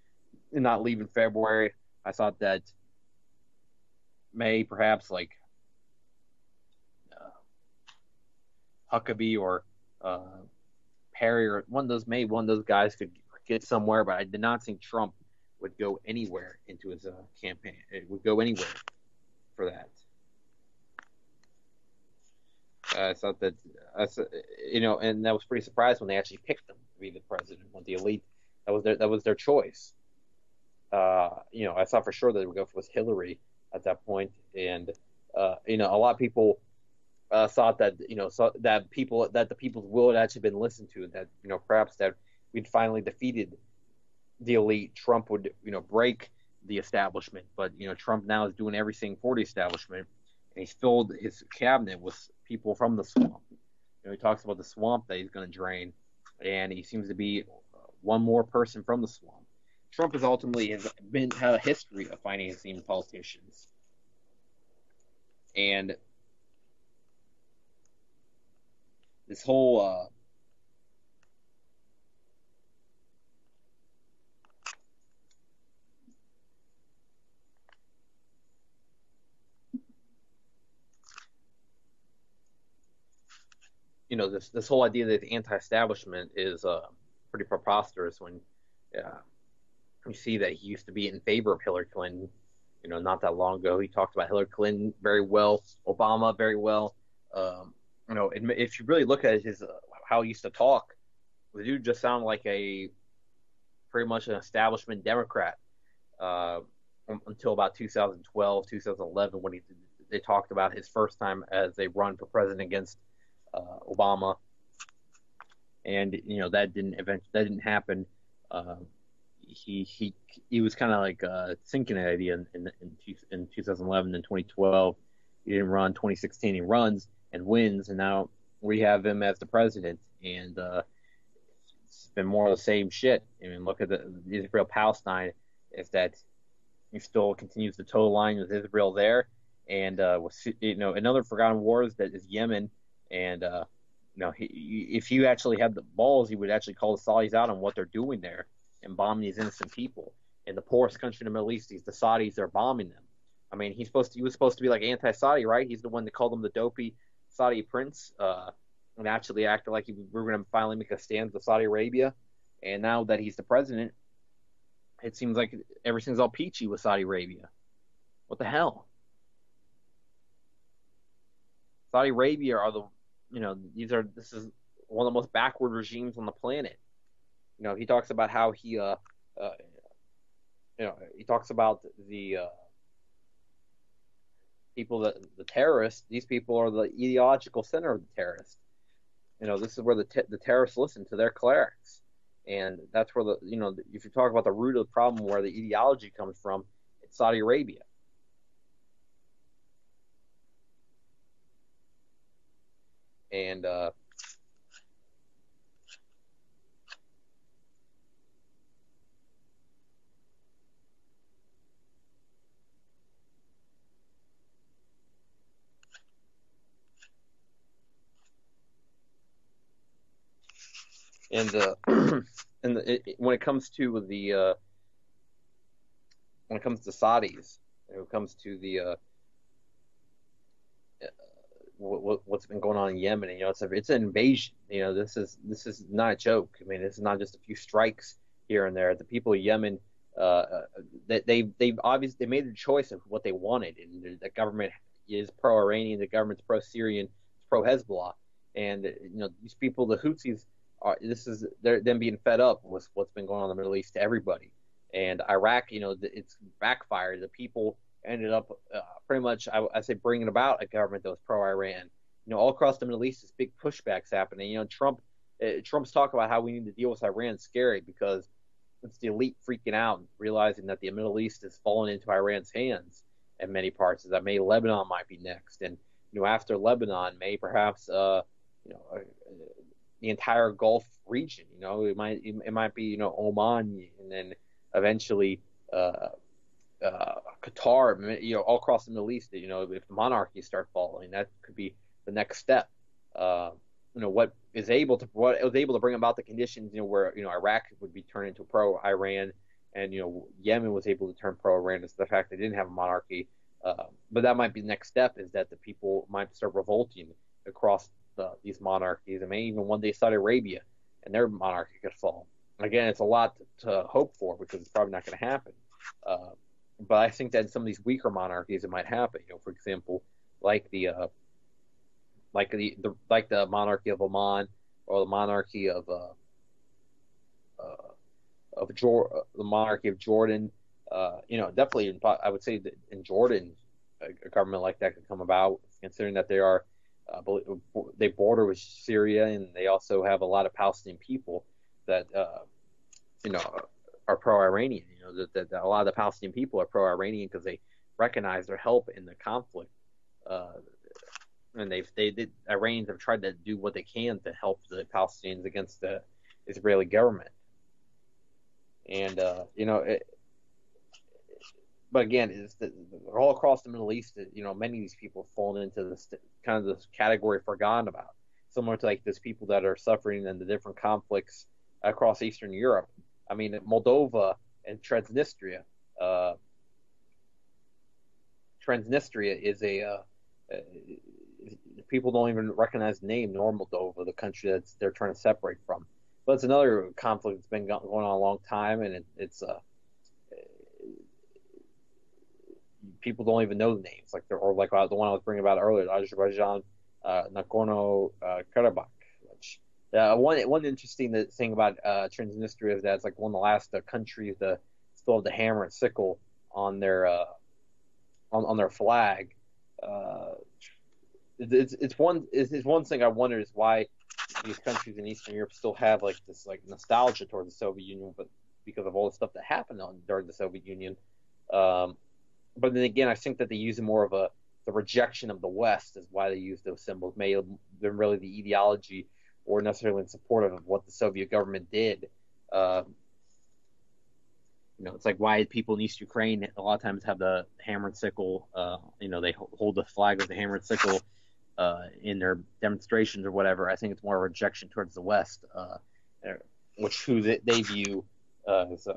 and not leave in February. I thought that May perhaps like Huckabee or Perry or one of those guys could get somewhere, but I did not think Trump would go anywhere into his campaign. It would go anywhere for that. I thought that, and that was pretty surprised when they actually picked him to be the president. When the elite, that was their choice. I thought for sure that they would go with Hillary at that point, and a lot of people thought that that the people's will had actually been listened to. That perhaps that we'd finally defeated the elite. Trump would break the establishment, but Trump now is doing everything for the establishment, and he's filled his cabinet with people from the swamp. He talks about the swamp that he's going to drain, and he seems to be one more person from the swamp. Trump has ultimately had a history of financing politicians, and this whole this whole idea that the anti-establishment is pretty preposterous when you see that he used to be in favor of Hillary Clinton. Not that long ago, he talked about Hillary Clinton very well, Obama very well. If you really look at his how he used to talk, the dude just sounded like pretty much an establishment Democrat until about 2012, 2011, when they talked about his first time as a run for president against Obama, and that didn't happen. He was kind of like thinking that idea in 2011 and 2012. He didn't run. 2016 he runs and wins, and now we have him as the president, and it's been more of the same shit. I mean, look at the Israel-Palestine. Is that he still continues to toe the line with Israel there, and another forgotten war is Yemen, and if you actually had the balls, he would actually call the Saudis out on what they're doing there and bombing these innocent people. In the poorest country in the Middle East, the Saudis are bombing them. I mean, he was supposed to be like anti-Saudi, right? He's the one that called him the dopey Saudi prince, and actually acted like we were going to finally make a stand with Saudi Arabia. And now that he's the president, it seems like everything's all peachy with Saudi Arabia. What the hell? Saudi Arabia this is one of the most backward regimes on the planet. He talks about how he talks about the people the terrorists. These people are the ideological center of the terrorists. This is where the terrorists listen to their clerics, and that's where if you talk about the root of the problem, where the ideology comes from, it's Saudi Arabia. And when it comes to Saudis, when it comes to the what's been going on in Yemen, it's an invasion. This is not a joke. I mean, this is not just a few strikes here and there. The people of Yemen, they obviously made the choice of what they wanted, and the government is pro-Iranian, the government's pro-Syrian, it's pro-Hezbollah, and these people, the Houthis, they're them being fed up with what's been going on in the Middle East to everybody, and Iraq, it's backfired. The people ended up pretty much, I say, bringing about a government that was pro-Iran. All across the Middle East, there's big pushbacks happening. Trump's talk about how we need to deal with Iran is scary because it's the elite freaking out and realizing that the Middle East is falling into Iran's hands in many parts. That maybe Lebanon might be next, and after Lebanon, may perhaps the entire Gulf region. It might be Oman, and then eventually Qatar. All across the Middle East. If the monarchies start falling, that could be the next step. What was able to bring about the conditions, where Iraq would be turned into pro-Iran, and Yemen was able to turn pro-Iran is the fact they didn't have a monarchy. But that might be the next step, is that the people might start revolting across these monarchies, and maybe even one day Saudi Arabia and their monarchy could fall. Again, it's a lot to hope for because it's probably not going to happen. But I think that in some of these weaker monarchies it might happen. For example, like the monarchy of Oman, or the monarchy of the monarchy of Jordan. Definitely, I would say that in Jordan, a government like that could come about, considering that they border with Syria, and they also have a lot of Palestinian people that are pro-Iranian. That a lot of the Palestinian people are pro-Iranian because they recognize their help in the conflict. And Iranians have tried to do what they can to help the Palestinians against the Israeli government. And but again, all across the Middle East, many of these people have fallen into this kind of this category forgotten about, similar to like those people that are suffering in the different conflicts across Eastern Europe. I mean, Moldova and Transnistria. Transnistria is people don't even recognize the name, nor Moldova, the country that they're trying to separate from. But it's another conflict that's been going on a long time, and it's people don't even know the names, like the one I was bringing about earlier, Azerbaijan, Nagorno-Karabakh. One interesting thing about Transnistria is that it's like one of the last countries to still have the hammer and sickle on their flag. It's one thing I wonder is why these countries in Eastern Europe still have like this like nostalgia towards the Soviet Union, but because of all the stuff that happened during the Soviet Union. But then again, I think that they use more of the rejection of the West is why they use those symbols, may have been really the ideology or necessarily in support of what the Soviet government did. It's like why people in East Ukraine a lot of times have the hammer and sickle. They hold the flag with the hammer and sickle in their demonstrations or whatever. I think it's more a rejection towards the West, who they view as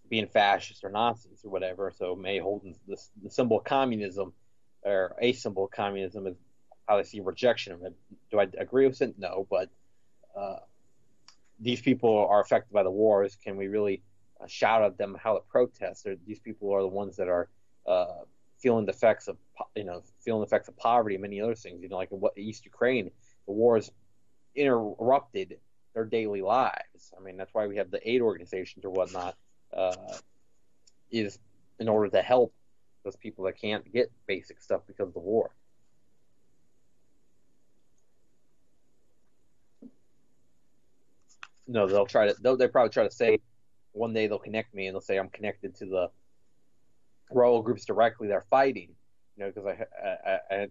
being fascist or Nazis or whatever. So may hold the symbol of communism, or a symbol of communism, is how they see rejection of it. Do I agree with it? No, but these people are affected by the wars. Can we really shout at them how to protest? Or these people are the ones that are feeling the effects of poverty and many other things. Like in East Ukraine, the wars interrupted their daily lives. I mean, that's why we have the aid organizations or whatnot, is in order to help those people that can't get basic stuff because of the war. No, they'll probably try to say one day they'll connect me and they'll say I'm connected to the rebel groups directly they're fighting, because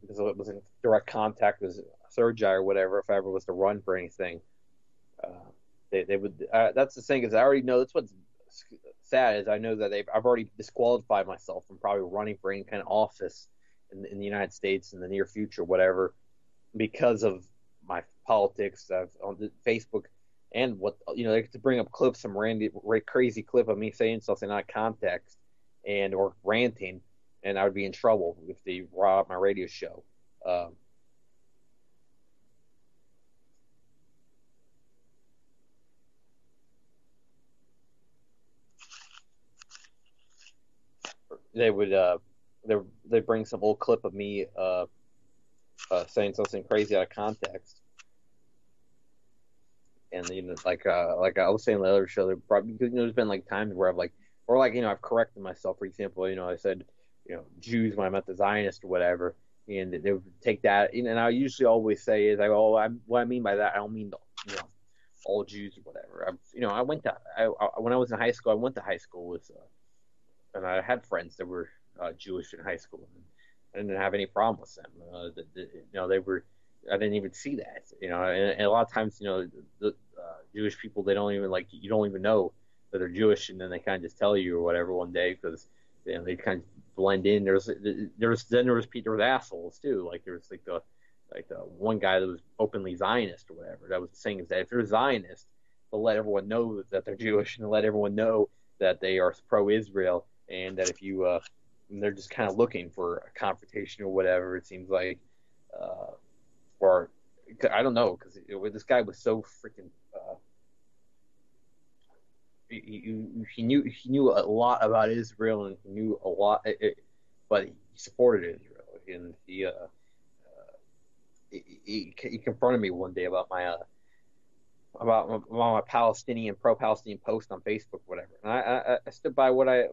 because it was in direct contact with Sergei or whatever. If I ever was to run for anything, they would. That's the thing, is I already know. That's what's sad, is I know that I've already disqualified myself from probably running for any kind of office in the United States in the near future, whatever, because of my politics on Facebook. And what they get to bring up clips, some crazy clip of me saying something out of context or ranting, and I would be in trouble if they brought up my radio show. They would they bring some old clip of me saying something crazy out of context. And like I was saying in the other show, there probably, because there's been like times where I've corrected myself. For example, I said Jews when I meant the Zionist or whatever, and they would take that. And I usually always say is what I mean by that, I don't mean all Jews or whatever. When I was in high school, I went to high school with, and I had friends that were Jewish in high school, and I didn't have any problem with them. They were. I didn't even see that, and a lot of times, the Jewish people, they don't even you don't even know that they're Jewish, and then they kind of just tell you or whatever one day because they kind of blend in. There was assholes too, like there was the one guy that was openly Zionist or whatever. That was saying is that if you're a Zionist, they'll let everyone know that they're Jewish, and they'll let everyone know that they are pro-Israel, and that if you and they're just kind of looking for a confrontation or whatever. It seems like. Or I don't know, because this guy was so freaking. He knew a lot about Israel, and he knew a lot, but he supported Israel, and he confronted me one day about my Palestinian pro-Palestinian post on Facebook, or whatever. And I stood by what I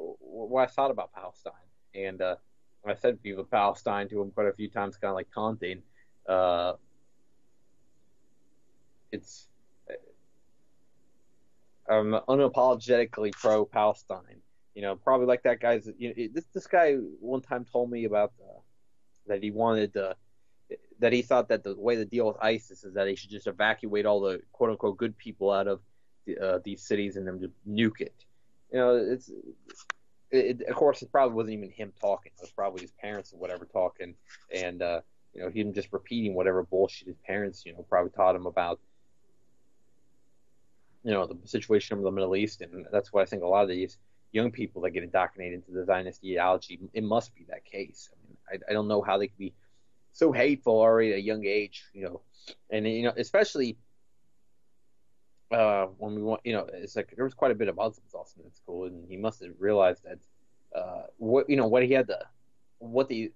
thought about Palestine, and I said "Viva Palestine" to him quite a few times, kind of like taunting. I'm unapologetically pro-Palestine. Probably like that guy's. This guy one time told me about that he wanted that he thought that the way to deal with ISIS is that they should just evacuate all the quote unquote good people out of these cities and then just nuke it. Of course, it probably wasn't even him talking. It was probably his parents or whatever talking, and him just repeating whatever bullshit his parents, probably taught him about, the situation of the Middle East. And that's what I think a lot of these young people that get indoctrinated into the Zionist ideology, it must be that case. I don't know how they could be so hateful already at a young age, and, especially when we want, it's like there was quite a bit of Muslims also in school, and he must have realized that,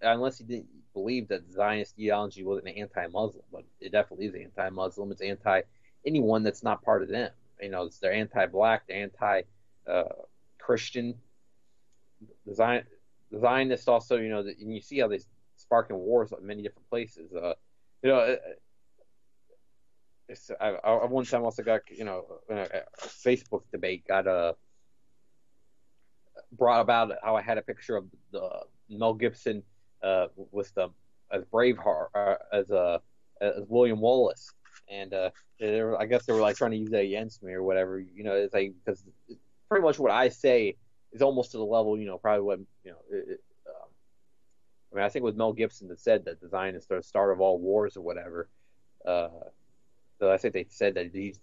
unless he didn't believe that Zionist ideology wasn't anti-Muslim, but it definitely is anti-Muslim. It's anti-anyone that's not part of them. They're anti-black, they're anti-Christian. The Zionists also, and you see how they sparking wars in many different places. I one time also got, a Facebook debate got brought about how I had a picture of the Mel Gibson with as Braveheart as William Wallace, and I guess they were trying to use that against me or whatever. It's like, because pretty much what I say is almost to the level, probably what I think it was Mel Gibson that said that the Zionists are the start of all wars or whatever. So I think they said that he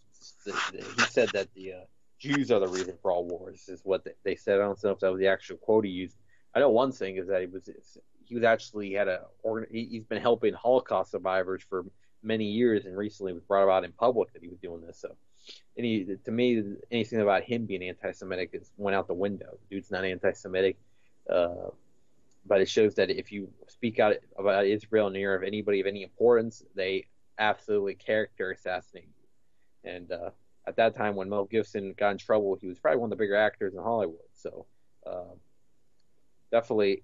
said that the Jews are the reason for all wars, is what they said. I don't know if that was the actual quote he used. I know one thing is that he's been helping Holocaust survivors for many years, and recently was brought about in public that he was doing this. So, to me, anything about him being anti-Semitic went out the window. The dude's not anti-Semitic, but it shows that if you speak out about Israel in the ear of anybody of any importance, they absolutely character assassinate you. And at that time, when Mel Gibson got in trouble, he was probably one of the bigger actors in Hollywood. So definitely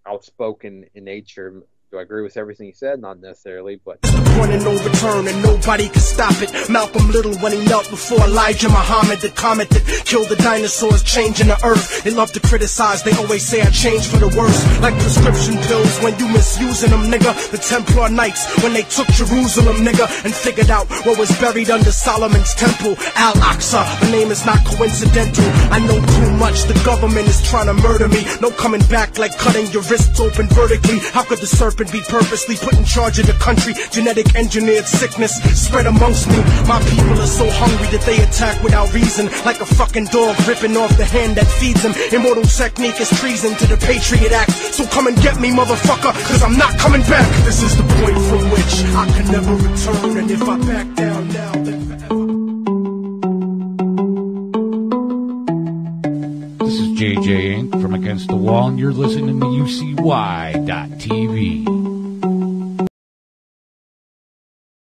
outspoken in nature. Do I agree with everything he said? Not necessarily, but... Point of no return and nobody can stop it. Malcolm Little, when he knelt before Elijah Muhammad, the comet that killed the dinosaurs, changing the earth. They love to criticize, they always say I changed for the worse. Like prescription pills when you misusing them, nigga. The Templar Knights when they took Jerusalem, nigga, and figured out what was buried under Solomon's temple, Al-Aqsa. The name is not coincidental. I know too much, the government is trying to murder me. No coming back like cutting your wrists open vertically. How could the serpent be purposely put in charge of the country? Genetic engineered sickness spread amongst me. My people are so hungry that they attack without reason, like a fucking dog ripping off the hand that feeds them. Immortal technique is treason to the Patriot Act. So come and get me, motherfucker, cause I'm not coming back. This is the point from which I can never return, and if I back down now, then forever. This is JJ Inc. from Against the Wall, and you're listening to UCY.TV.